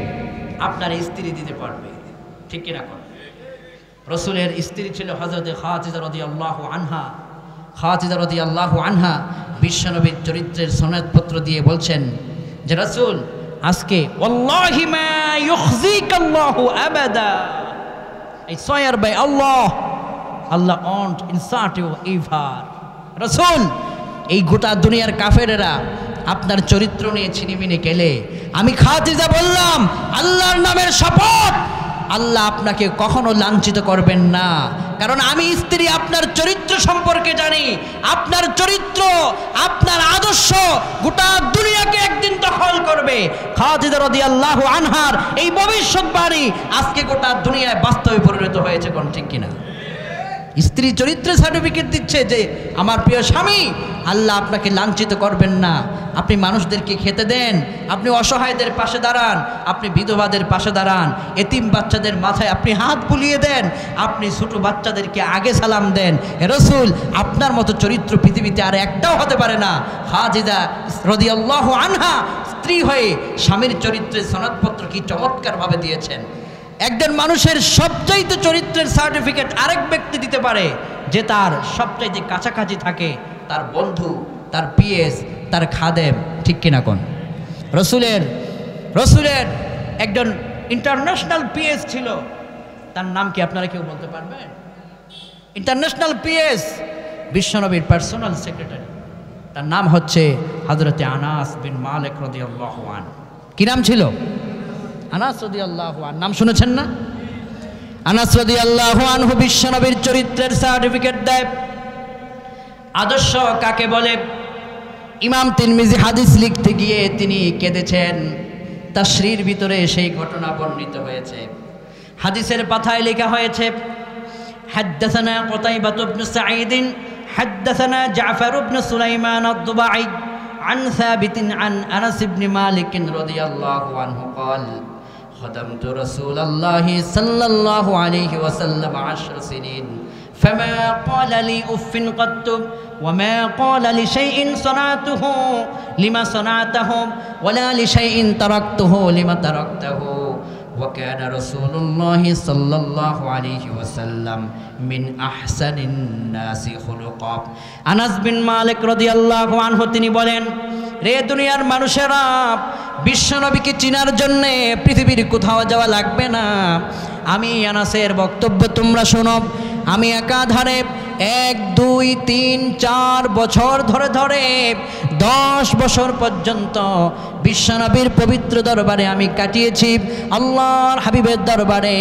আপনার স্ত্রী দিতে পারবে। ঠিক কিনা কোন? রসুলের স্ত্রী ছিল হযরত খাদিজা রাদিয়াল্লাহু আনহা। খাদিজা রাদিয়াল্লাহু আনহা বিশ্বনবীর চরিত্রের সনদপত্র দিয়ে বলছেন যে, রাসূল আজকে ওয়াল্লাহি মা ইউখজিকাল্লাহু আবাদা, I swear by Allah, Allah won't insult you ever. রাসূল, এই গোটা দুনিয়ার কাফেরেরা আপনার চরিত্র নিয়ে ছিনিমিনি গেলে আমি খাদিজা বললাম, আল্লাহর নামের শপথ, আল্লাহ আপনাকে কখনো লাঞ্ছিত করবেন না। কারণ আমি স্ত্রী আপনার চরিত্র সম্পর্কে জানি। আপনার চরিত্র, আপনার আদর্শ গোটা দুনিয়াকে একদিন দখল করবে। খাদিজা রাদিয়াল্লাহু আনহার এই ভবিষ্যৎবাণী আজকে গোটা দুনিয়ায় বাস্তবে পরিণত হয়েছে। কোন ঠিক কিনা? স্ত্রী চরিত্রের সার্টিফিকেট দিচ্ছে যে আমার প্রিয় স্বামী, আল্লাহ আপনাকে লাঞ্ছিত করবেন না। আপনি মানুষদেরকে খেতে দেন, আপনি অসহায়দের পাশে দাঁড়ান, আপনি বিধবাদের পাশে দাঁড়ান, এতিম বাচ্চাদের মাথায় আপনি হাত বুলিয়ে দেন, আপনি ছোট বাচ্চাদেরকে আগে সালাম দেন। হে রাসূল, আপনার মতো চরিত্র পৃথিবীতে আর একটাও হতে পারে না। খাদিজা রাদিয়াল্লাহু আনহা স্ত্রী হয়ে স্বামীর চরিত্রের সনদপত্র কি চমৎকারভাবে দিয়েছেন। একজন মানুষের সবচাইতে চরিত্রের সার্টিফিকেট আরেক ব্যক্তি দিতে পারে যে তার সবচাইতে কাছাকাছি থাকে, তার বন্ধু, তার পিএস, তার খাদেম। ঠিক কিনা কোন? রসুলের একজন ইন্টারন্যাশনাল পিএস ছিল, তার নাম কি আপনারা কেউ বলতে পারবেন? ইন্টারন্যাশনাল পিএস, বিশ্বনবীর পার্সোনাল সেক্রেটারি, তার নাম হচ্ছে হযরতে আনাস বিন মালিক রাদিয়াল্লাহু আনহু। কি নাম ছিল? আনাস রাদিয়াল্লাহু আনহু, নাম শুনেছেন না? আনাস রাদিয়াল্লাহু আনহু বিশ্বনবীর চরিত্রের সার্টিফিকেট দেয়। আদর্শ কাকে বলে? ইমাম তিরমিজি হাদিস লিখতে গিয়ে তিনি কেঁদেছেন। তাশরীর ভিতরে সেই ঘটনা বর্ণিত হয়েছে। হাদিসের পাতায় লেখা হয়েছে, হাদ্দাসানা কুতাইবা ইবনে সাঈদ হাদ্দাসানা জাফর ইবনে সুলাইমান আদ-দুবাই عن ثابت عن أنس بن مالك رضي الله عنه قال خدمت رسول الله صلى الله عليه وسلم 10 سنين فما قال لي أف قط وما قال لشيء صنعته لما صنعته ولا لشيء تركته لما تركته وكان رسول الله صلى الله عليه وسلم من أحسن الناس خلقا আনাস বিন মালিক রাদিয়াল্লাহু আনহু তিনি বলেন, রে দুনিয়ার মানুষেরা, বিশ্বনবীকে চিনার জন্য পৃথিবীর কোথাও যাওয়া লাগবে না। আমি আনাসের বক্তব্য তোমরা শোনো। আমি একাধারে 1 2 3 4 বছর ধরে 10 বছর পর্যন্ত বিশ্বনবীর পবিত্র দরবারে আমি কাটিয়েছি। আল্লাহর হাবিবের দরবারে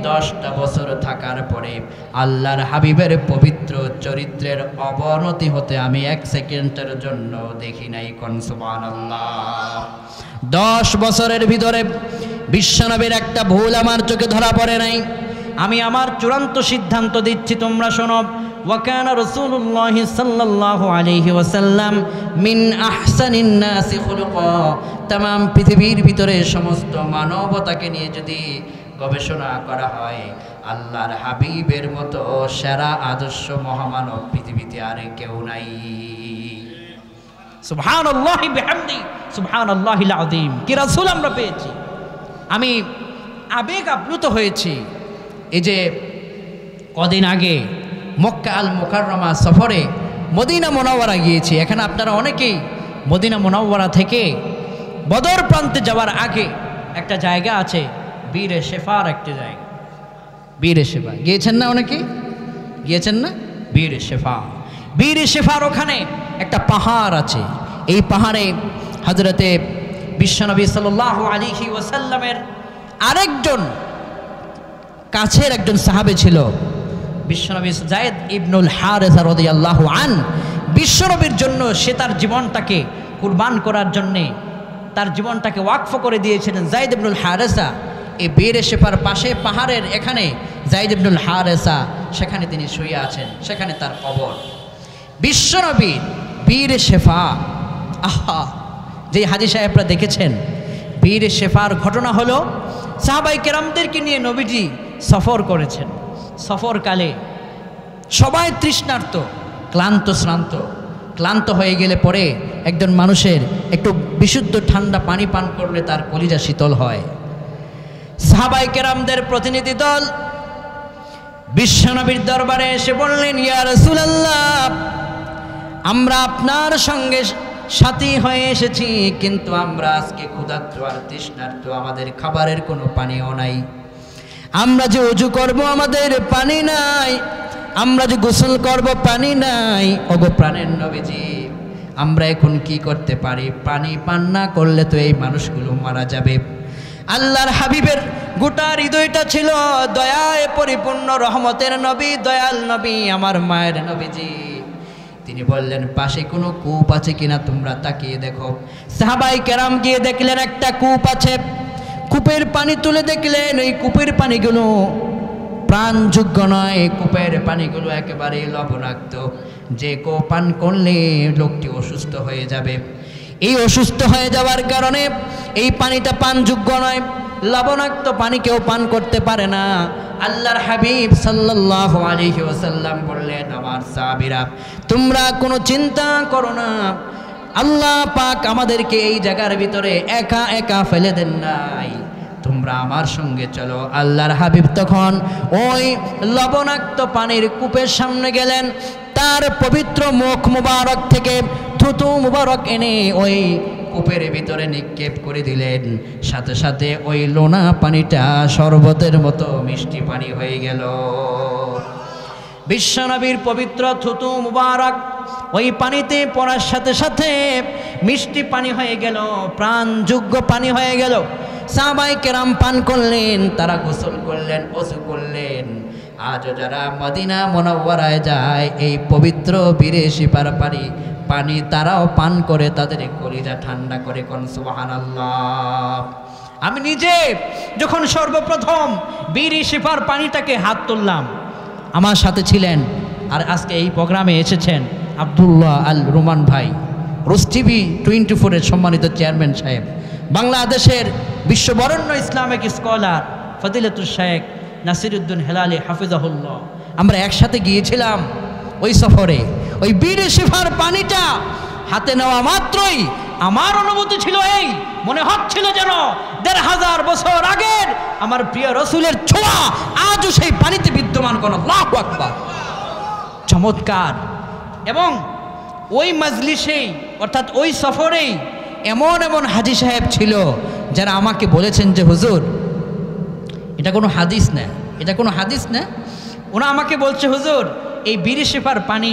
10টা বছর থাকার পরে আল্লাহর হাবিবের পবিত্র চরিত্রের অবনতি হতে আমি 1 সেকেন্ডের জন্য দেখি নাই। কোন সুবহানাল্লাহ। 10 বছরের ভিতরে বিশ্বনবীর একটা ভুল আমার চোখে ধরা পড়ে নাই। আমি আমার চূড়ান্ত সিদ্ধান্ত দিচ্ছি, তোমরা শোনো। ওয়াকানা রাসূলুল্লাহি সাল্লাল্লাহু আলাইহি ওয়াসাল্লাম মিন আহসানিন নাসি খুলুকা। तमाम পৃথিবীর ভিতরে সমস্ত মানবতাকে নিয়ে যদি গবেষণা করা হয়, আল্লাহর হাবিবের মতো সেরা আদর্শ মহামানব পৃথিবীতে আর কেউ নাই। সুবহানাল্লাহি বিহামদি সুবহানাল্লাহিল আযীম। কি রাসূল আমরা পেয়েছি। আমি আবেগ আপ্লুত হয়েছি। এই যে কদিন আগে মক্কা আল মুকাররমা সফরে মদিনা মুনাওয়ারা গিয়েছি। এখানে আপনারা অনেকেই মদিনা মুনাওয়ারা থেকে বদর প্রান্তে যাওয়ার আগে একটা জায়গা আছে, বীরে শেফার একটা জায়গা। বীরে শেফা গিয়েছেন না? অনেকেই গিয়েছেন না? বীরে শেফা, বীরে শেফার ওখানে একটা পাহাড় আছে। এই পাহাড়ে হযরতে বিশ্বনবী সাল্লাল্লাহু আলাইহি ওয়াসাল্লামের আরেকজন কাছের একজন সাহাবে ছিল, বিশ্বনবী যায়েদ ইবনুল হারেসা রাদিয়াল্লাহু আন। বিশ্বনবীর জন্য সে তার জীবনটাকে কুরবান করার জন্যে তার জীবনটাকে ওয়াকফ করে দিয়েছিলেন যায়েদ ইবনুল হারেসা। এই বীরে শেফার পাশে পাহাড়ের এখানে যায়েদ ইবনুল হারেসা, সেখানে তিনি শুয়ে আছেন, সেখানে তার কবর। বিশ্বনবীর বীরে শেফা, আহা, যে হাজী সাহেবরা দেখেছেন বীরে শেফার ঘটনা হলো, সাহাবায়ে কেরামদেরকে নিয়ে নবীজি সফর করেছেন। সফরকালে সবাই তৃষ্ণার্ত, ক্লান্ত হয়ে গেলে পরে একজন মানুষের একটু বিশুদ্ধ ঠান্ডা পানি পান করলে তার কলিজা শীতল হয়। সাহাবায়ে কেরামদের প্রতিনিধি দল বিশ্বনবীর দরবারে এসে বললেন, ইয়া রাসূলুল্লাহ, আমরা আপনার সঙ্গে সাথী হয়ে এসেছি, কিন্তু আমরা আজকে ক্ষুধার্ত আর তৃষ্ণার্ত, আমাদের খাবারের কোনো পানিও নাই। আমরা যে ওযু করব আমাদের পানি নাই, আমরা যে গোসল করব পানি নাই। ওগো প্রাণের নবীজি, আমরা এখন কি করতে পারি? পানি পান না করলে তো এই মানুষগুলো মারা যাবে। আল্লাহর হাবিবের গোটা হৃদয়টা ছিল দয়ায় পরিপূর্ণ, রহমতের নবী, দয়াল নবী, আমার মায়ের নবীজি। তিনি বললেন, পাশে কোনো কূপ আছে কিনা তোমরা তাকিয়ে দেখো। সাহাবায়ে কেরাম গিয়ে দেখলেন একটা কূপ আছে। কূপের পানি তুলে দেখলেন ওই কূপের পানিগুলো প্রাণযোগ্য নয়, কূপের পানিগুলো একেবারে লবণাক্ত। যে কূপ পান করলে লোকটি অসুস্থ হয়ে যাবে। এই অসুস্থ হয়ে যাওয়ার কারণে এই পানিটা পানযোগ্য নয়, লবণাক্ত পানি কেউ পান করতে পারে না। আল্লাহর হাবিব সাল্লাল্লাহু আলাইহি ওয়াসাল্লাম বললেন, আমার সাহাবীরা, তোমরা কোনো চিন্তা করো না, আল্লাহ পাক আমাদেরকে এই জায়গার ভিতরে একা একা ফেলে দেন নাই, তোমরা আমার সঙ্গে চলো। আল্লাহর হাবিব তখন ওই লবণাক্ত পানির কূপের সামনে গেলেন, তার পবিত্র মুখ মুবারক থেকে থুতু মুবারক এনে ওই কূপের ভিতরে নিক্ষেপ করে দিলেন। সাথে সাথে ওই লোনা পানিটা শরবতের মতো মিষ্টি পানি হয়ে গেল। বিশ্বনবীর পবিত্র থুতু মুবারক ওই পানিতে পড়ার সাথে সাথে মিষ্টি পানি হয়ে গেল, প্রাণযোগ্য পানি হয়ে গেল। সাহাবায়ে কেরাম পান করলেন, তারা গোসল করলেন, ওযু করলেন। আজও যারা মদিনা মুনাওয়ারায় যায় এই পবিত্র বীরে শিফার পানি তারাও পান করে, তাদের কলিজা ঠান্ডা করে। কোন সুবহানাল্লাহ। আমি নিজে যখন সর্বপ্রথম বীরে শিফার পানিটাকে হাত তুললাম, আমার সাথে ছিলেন আর আজকে এই প্রোগ্রামে এসেছেন আব্দুল্লাহ আল রুমান ভাই, রোজ টিভি 24-এর সম্মানিত চেয়ারম্যান সাহেব, বাংলাদেশের বিশ্ববরেণ্য ইসলামিক স্কলার ফজিলাতুল শেখ নাসিরউদ্দিন হেলালি হাফিজাহুল্লাহ। আমরা একসাথে গিয়েছিলাম ওই সফরে। ওই বীরে শিফার পানিটা হাতে নেওয়া মাত্রই আমার অনুভূতি ছিল এই, মনে হচ্ছিল যেন ১৫০০ বছর আগের আমার প্রিয় রসুলের ছোঁয়া আজও সেই পানিতে বিদ্যমান। কোন আল্লাহু আকবার। চমৎকার। এবং ওই মজলিসেই অর্থাৎ ওই সফরেই এমন এমন হাজী সাহেব ছিল যারা আমাকে বলেছেন যে হুজুর এটা কোনো হাদিস না, এটা কোনো হাদিস না। ওরা আমাকে বলছে হুজুর এই বীরে শিফার পানি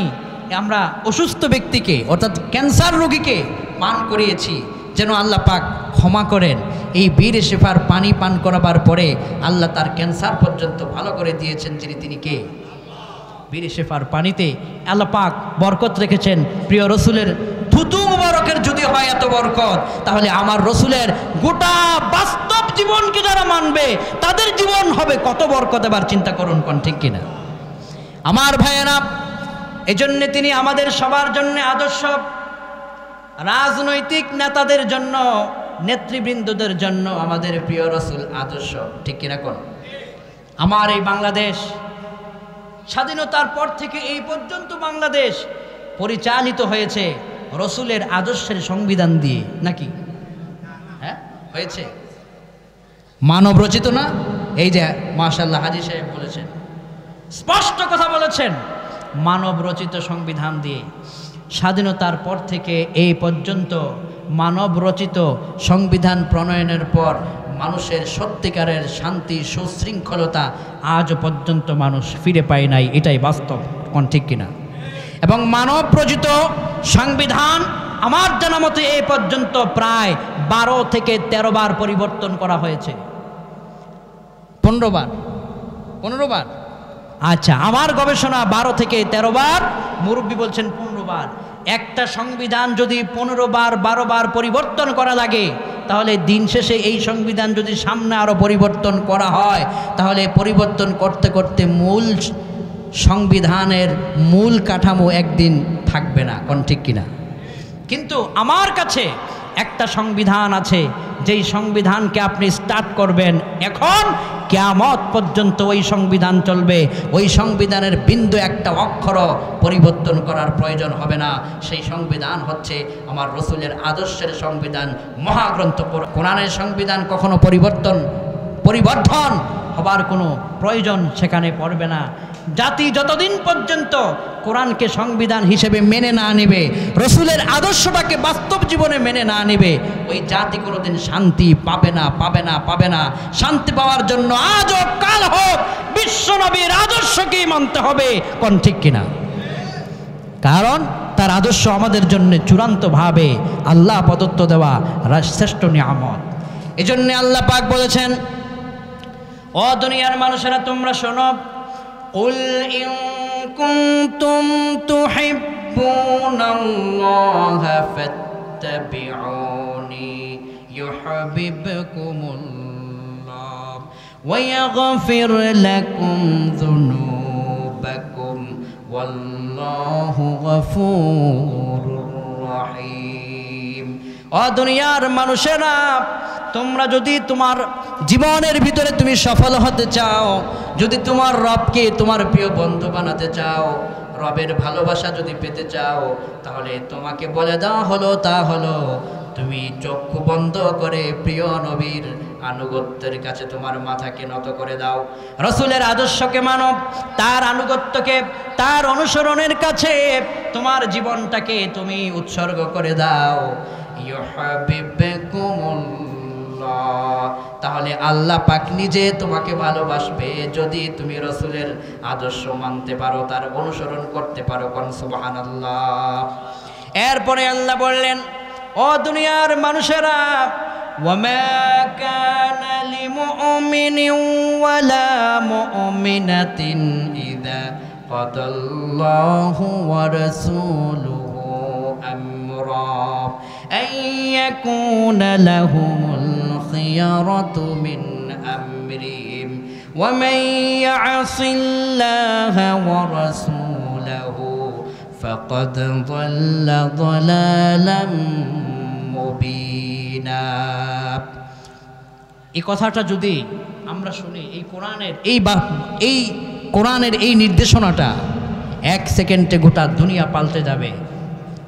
আমরা অসুস্থ ব্যক্তিকে অর্থাৎ ক্যান্সার রোগীকে পান করিয়েছি, যেন আল্লাহ পাক ক্ষমা করেন। এই বীরে শিফার পানি পান করাবার পরে আল্লাহ তার ক্যান্সার পর্যন্ত ভালো করে দিয়েছেন। তিনি কে? বীরে শিফার পানিতে আল্লাহ পাক বরকত রেখেছেন। প্রিয় রসুলের থুতু মুবারকের যদি হয় এত বরকত, তাহলে আমার রসুলের গোটা বাস্তব জীবনকে যারা মানবে তাদের জীবন হবে কত বরকত। এবার চিন্তা করুন, কোন ঠিক কিনা আমার ভাইয়েরা। এজন্য তিনি আমাদের সবার জন্য আদর্শ, রাজনৈতিক নেতাদের জন্য, নেতৃবৃন্দদের জন্য আমাদের প্রিয় রসুল আদর্শ, ঠিক কিনা কোন? আমার এই বাংলাদেশ স্বাধীনতার পর থেকে এই পর্যন্ত বাংলাদেশ পরিচালিত হয়েছে রসুলের আদর্শের সংবিধান দিয়ে, নাকি? হ্যাঁ হয়েছে। মানব রচিত না? এই যে মাশাআল্লাহ হাজী সাহেব বলেছেন, স্পষ্ট কথা বলেছেন, মানব রচিত সংবিধান দিয়ে। স্বাধীনতার পর থেকে এই পর্যন্ত মানব রচিত সংবিধান প্রণয়নের পর মানুষের সত্যিকারের শান্তি সুশৃঙ্খলতা আজ পর্যন্ত মানুষ ফিরে পায় নাই, এটাই বাস্তব, কোন ঠিক কিনা? এবং মানব রচিত সংবিধান আমার জানা মতে এই পর্যন্ত প্রায় 12 থেকে 13 বার পরিবর্তন করা হয়েছে। 15 বার। আচ্ছা, আমার গবেষণা 12 থেকে 13 বার, মুরব্বী বলছেন 15 বার। একটা সংবিধান যদি 15 বার 12 বার পরিবর্তন করা লাগে, তাহলে দিন শেষে এই সংবিধান যদি সামনে আরো পরিবর্তন করা হয়, তাহলে পরিবর্তন করতে করতে মূল সংবিধানের মূল কাঠামো একদিন থাকবে না, কোন ঠিক কিনা? কিন্তু আমার কাছে একটা সংবিধান আছে, যেই সংবিধানকে আপনি স্টার্ট করবেন এখন কিয়ামত পর্যন্ত ওই সংবিধান চলবে। ওই সংবিধানের বিন্দু একটা অক্ষর পরিবর্তন করার প্রয়োজন হবে না। সেই সংবিধান হচ্ছে আমার রসুলের আদর্শের সংবিধান, মহাগ্রন্থ কোরআনের সংবিধান। কখনো পরিবর্ধন হবার কোনো প্রয়োজন সেখানে পড়বে না। জাতি যতদিন পর্যন্ত কোরআনকে সংবিধান হিসেবে মেনে না নেবে, রসুলের আদর্শটাকে বাস্তব জীবনে মেনে না নেবে, ওই জাতি কোনোদিন শান্তি পাবে না। শান্তি পাওয়ার জন্য আজ হোক কাল হোক বিশ্বনবীর আদর্শকেই মানতে হবে, কোন ঠিক কিনা? কারণ তার আদর্শ আমাদের জন্য চূড়ান্তভাবে আল্লাহ প্রদত্ত দেওয়া শ্রেষ্ঠ নিয়ামত। এজন্য আল্লাহ পাক বলেছেন, ও দুনিয়ার মানুষেরা তোমরা শোনো, قل إن كنتم تحبون الله فاتبعوني يحببكم الله ويغفر لكم ذنوبكم والله غفور رحيم। ও দুনিয়ার মানুষেরা, তোমরা যদি তোমার জীবনের ভিতরে তুমি সফল হতে চাও, যদি তোমার রবকে তোমার প্রিয় বন্ধু বানাতে চাও, রবের ভালোবাসা যদি পেতে চাও, তাহলে তোমাকে বলে দেওয়া হলো তা হলো তুমি চক্ষু বন্ধ করে প্রিয় নবীর আনুগত্যের কাছে তোমার মাথাকে নত করে দাও। রসুলের আদর্শকে মানো, তার আনুগত্যকে, তার অনুসরণের কাছে তোমার জীবনটাকে তুমি উৎসর্গ করে দাও। তাহলে আল্লাহ পাক নিজে তোমাকে ভালোবাসবে যদি তুমি রসুলের আদর্শ মানতে পারো, তার অনুসরণ করতে পারো। কোন সুবহানাল্লাহ। এরপরে আল্লাহ বললেন, ও দুনিয়ার মানুষেরা, وما كان لمؤمن ولا مؤمنة إذا قضى الله ورسوله أمرا أن يكون لهم الخيرة من أمرهم ومن يعص الله ورسوله فقد ضل ضلالا মুবিনা। এই কথাটা যদি আমরা শুনি, এই কোরআনের এই নির্দেশনাটা 1 সেকেন্ডে গোটা দুনিয়া পাল্টে যাবে।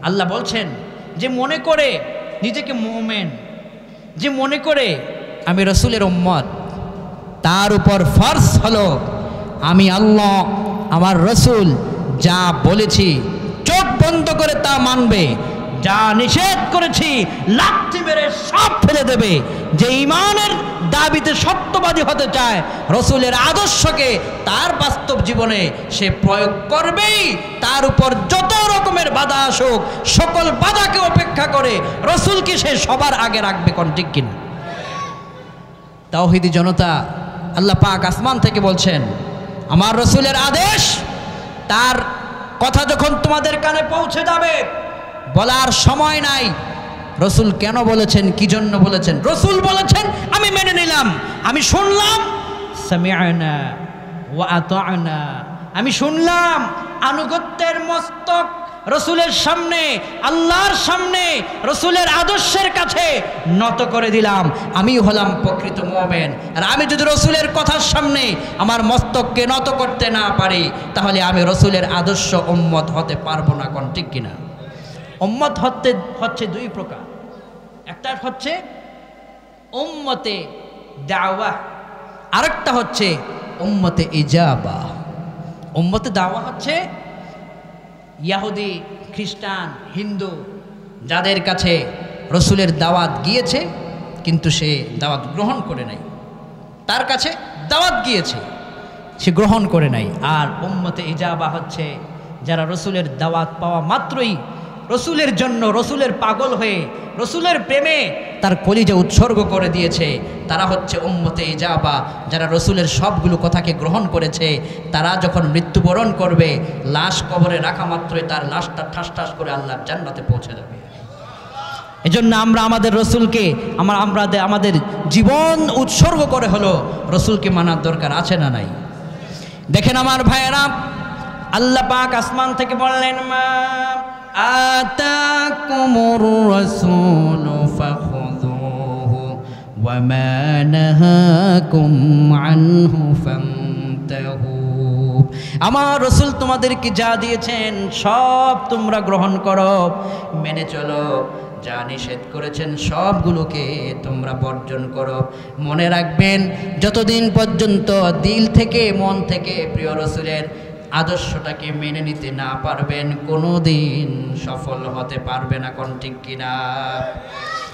আল্লাহ বলছেন যে মনে করে নিজেকে মুমিন, যে মনে করে আমি রাসূলের উম্মত, তার উপর ফরজ হলো আমি আল্লাহ আমার রাসূল যা বলেছি চোখ বন্ধ করে তা মানবে, যা নিষেধ করেছি লাথি মেরে সব ফেলে দেবে। যে ঈমানের দাবিতে সত্যবাদী হতে চায়, রাসূলের আদর্শকে তার বাস্তব জীবনে সে প্রয়োগ করবেই। তার উপর যত রকমের বাধা আসুক, সকল বাধাকে উপেক্ষা করে রাসূলকে সে সবার আগে রাখবে। কোন ঠিক কিনা? তাওহীদি জনতা, আল্লাহ পাক আসমান থেকে বলছেন আমার রাসূলের আদেশ, তার কথা যখন তোমাদের কানে পৌঁছে যাবে, বলার সময় নাই রাসূল কেন বলেছেন, কি জন্য বলেছেন। রাসূল বলেছেন আমি মেনে নিলাম, আমি শুনলাম, সামি'না ওয়া আতা'না, আমি শুনলাম, আনুগত্যের মস্তক রাসূলের সামনে, আল্লাহর সামনে, রাসূলের আদর্শের কাছে নত করে দিলাম। আমি হলাম প্রকৃত মুমিন। আর আমি যদি রাসূলের কথার সামনে আমার মস্তককে নত করতে না পারি, তাহলে আমি রাসূলের আদর্শ উম্মত হতে পারবো না। কোন ঠিক কিনা? উম্মত হচ্ছে 2 প্রকার। একটা হচ্ছে উম্মতে দাওয়া, আরেকটা হচ্ছে উম্মতে ইজাবা। উম্মতে দাওয়া হচ্ছে ইহুদি, খ্রিস্টান, হিন্দু, যাদের কাছে রাসূলের দাওয়াত গিয়েছে কিন্তু সে দাওয়াত গ্রহণ করে নাই, তার কাছে দাওয়াত গিয়েছে সে গ্রহণ করে নাই। আর উম্মতে ইজাবা হচ্ছে যারা রাসূলের দাওয়াত পাওয়া মাত্রই রাসূলের জন্য, রাসূলের পাগল হয়ে, রাসূলের প্রেমে তার কলিজা উৎসর্গ করে দিয়েছে। তারা হচ্ছে উম্মতে ইজাবা, যারা রাসূলের সবগুলো কথাকে গ্রহণ করেছে। তারা যখন মৃত্যুবরণ করবে, লাশ কবরে রাখা মাত্রই তার লাশটা ঠাস ঠাস করে আল্লাহর জান্নাতে পৌঁছে যাবে। এজন্য আমরা আমাদের রাসূলকে আমাদের জীবন উৎসর্গ করে হলো রাসূলকে মানার দরকার আছে না নাই? দেখেন আমার ভাইয়েরা, আল্লাহ পাক আসমান থেকে বললেন মা আতাকুমুর রাসূলু ফাখুযুহু ওয়া মা নাহাকুম আনহু ফান্তাহু। আমার রাসূল তোমাদেরকে যা দিয়েছেন সব তোমরা গ্রহণ করো, মেনে চলো। যা নিষেধ করেছেন সবগুলোকে তোমরা বর্জন করো। মনে রাখবেন, যতদিন পর্যন্ত দিল থেকে, মন থেকে প্রিয় রাসূলের আদর্শটাকে মেনে নিতে না পারবেন, কোনো দিন সফল হতে পারবে না। কোন ঠিক কিনা?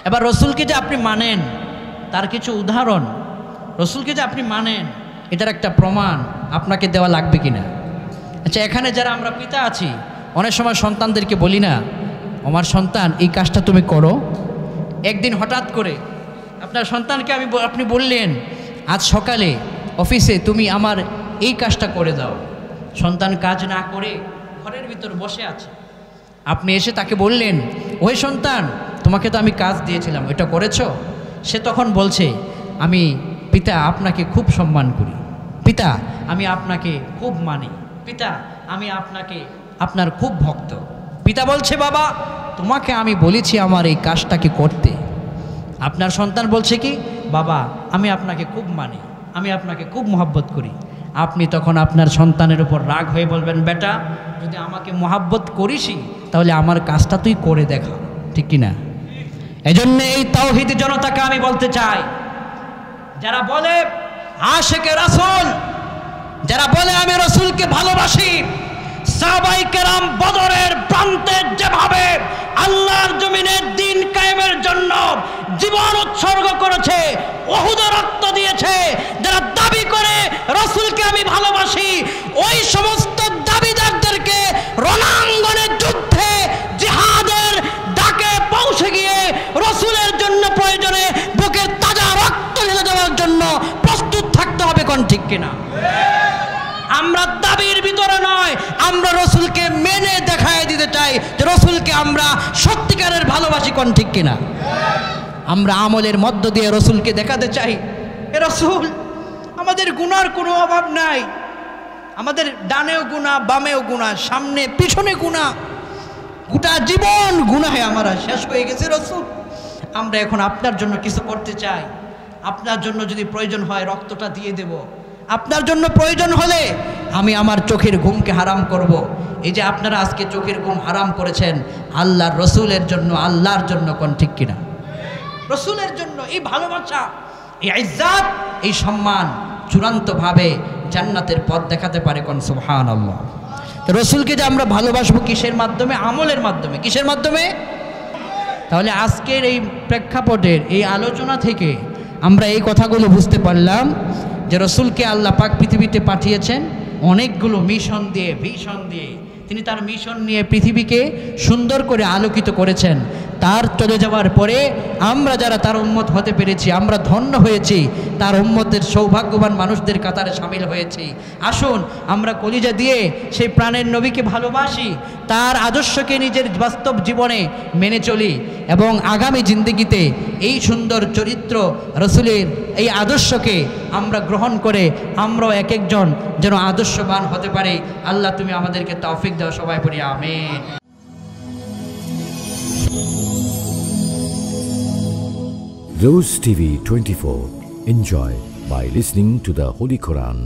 এবার রাসূলকে যে আপনি মানেন তার কিছু উদাহরণ, রাসূলকে যে আপনি মানেন এটার একটা প্রমাণ আপনাকে দেওয়া লাগবে কিনা। আচ্ছা, এখানে যারা আমরা পিতা আছি, অনেক সময় সন্তানদেরকে বলি না, আমার সন্তান এই কাজটা তুমি করো। একদিন হঠাৎ করে আপনার সন্তানকে আপনি বললেন আজ সকালে অফিসে তুমি আমার এই কাজটা করে দাও। সন্তান কাজ না করে ঘরের ভিতর বসে আছে, আপনি এসে তাকে বললেন ওই সন্তান তোমাকে তো আমি কাজ দিয়েছিলাম, এটা করেছো? সে তখন বলছে আমি পিতা আপনাকে খুব সম্মান করি, পিতা আমি আপনাকে খুব মানি, পিতা আমি আপনার খুব ভক্ত। পিতা বলছে বাবা তোমাকে আমি বলেছি আমার এই কাজটাকে করতে। আপনার সন্তান বলছে কি বাবা আমি আপনাকে খুব মানি, আমি আপনাকে খুব মহব্বত করি। আপনি তখন আপনার সন্তানের উপর রাগ হয়ে বলবেন বেটা যদি আমাকে মহব্বত করিসই তাহলে আমার কাজটা তুই করে দেখা, ঠিক কিনা? এজন্য এই তাওহীদি জনতাকে আমি বলতে চাই, যারা বলে আশিকে রাসূল, যারা বলে আমি রাসূলকে ভালোবাসি, সাহাবায়ে কেরাম বদরের প্রান্তে যেভাবে আল্লাহর জমিনে দ্বীন কায়েমের জন্য জীবন উৎসর্গ করেছে, উহুদে রক্ত দিয়েছে, যারা দাবি করে রাসূলকে আমি ভালোবাসি, ওই সমস্ত দাবিদারদেরকে রণাঙ্গনে যুদ্ধে জিহাদের ডাকে পৌঁছে গিয়ে রাসূলের জন্য প্রয়োজনে বুক কিনা? আমরা দাবির ভিতরে নয়, আমরা রসুলকে মেনে দেখায় দিতে চাই যে রসুলকে আমরা সত্যিকারের ভালোবাসি, কোন ঠিক কিনা? আমরা আমলের মধ্য দিয়ে রসুলকে দেখাতে চাই এ রসুল আমাদের গুনার কোনো অভাব নাই, আমাদের ডানেও গুনাহ, বামেও গুনাহ, সামনে পিছনে গুনাহ, গোটা জীবন গুনাহে আমরা শেষ হয়ে গেছে রসুল। আমরা এখন আপনার জন্য কিছু করতে চাই। আপনার জন্য যদি প্রয়োজন হয় রক্তটা দিয়ে দেব, আপনার জন্য প্রয়োজন হলে আমি আমার চোখের ঘুমকে হারাম করব। এই যে আপনারা আজকে চোখের ঘুম হারাম করেছেন আল্লাহর রসুলের জন্য, আল্লাহর জন্য, কোন ঠিক কিনা? রসুলের জন্য এই ভালোবাসা, এই ইজ্জত, এই সম্মান চূড়ান্তভাবে জান্নাতের পথ দেখাতে পারে, কোন সুবহানাল্লাহ। তো রসুলকে যে আমরা ভালোবাসবো কিসের মাধ্যমে? আমলের মাধ্যমে। কিসের মাধ্যমে? তাহলে আজকের এই প্রেক্ষাপটের এই আলোচনা থেকে আমরা এই কথাগুলো বুঝতে পারলাম যে রসুলকে আল্লাহ পাক পৃথিবীতে পাঠিয়েছেন অনেকগুলো মিশন দিয়ে, ভিশন দিয়ে। তিনি তার মিশন নিয়ে পৃথিবীকে সুন্দর করে আলোকিত করেছেন। তার চলে যাওয়ার পরে আমরা যারা তার উম্মত হতে পেরেছি আমরা ধন্য হয়েছি, তার উম্মতের সৌভাগ্যবান মানুষদের কাতারে সামিল হয়েছি। আসুন আমরা কলিজা দিয়ে সেই প্রাণের নবীকে ভালোবাসি, তার আদর্শকে নিজের বাস্তব জীবনে মেনে চলি এবং আগামী জিন্দেগিতে এই সুন্দর চরিত্র রসুলের এই আদর্শকে আমরা গ্রহণ করে আমরাও এক একজন যেন আদর্শবান হতে পারি। আল্লাহ তুমি আমাদেরকে তৌফিক দাও, সবাই পড়ি আমিন। Rose TV 24. Enjoy by listening to the Holy Quran.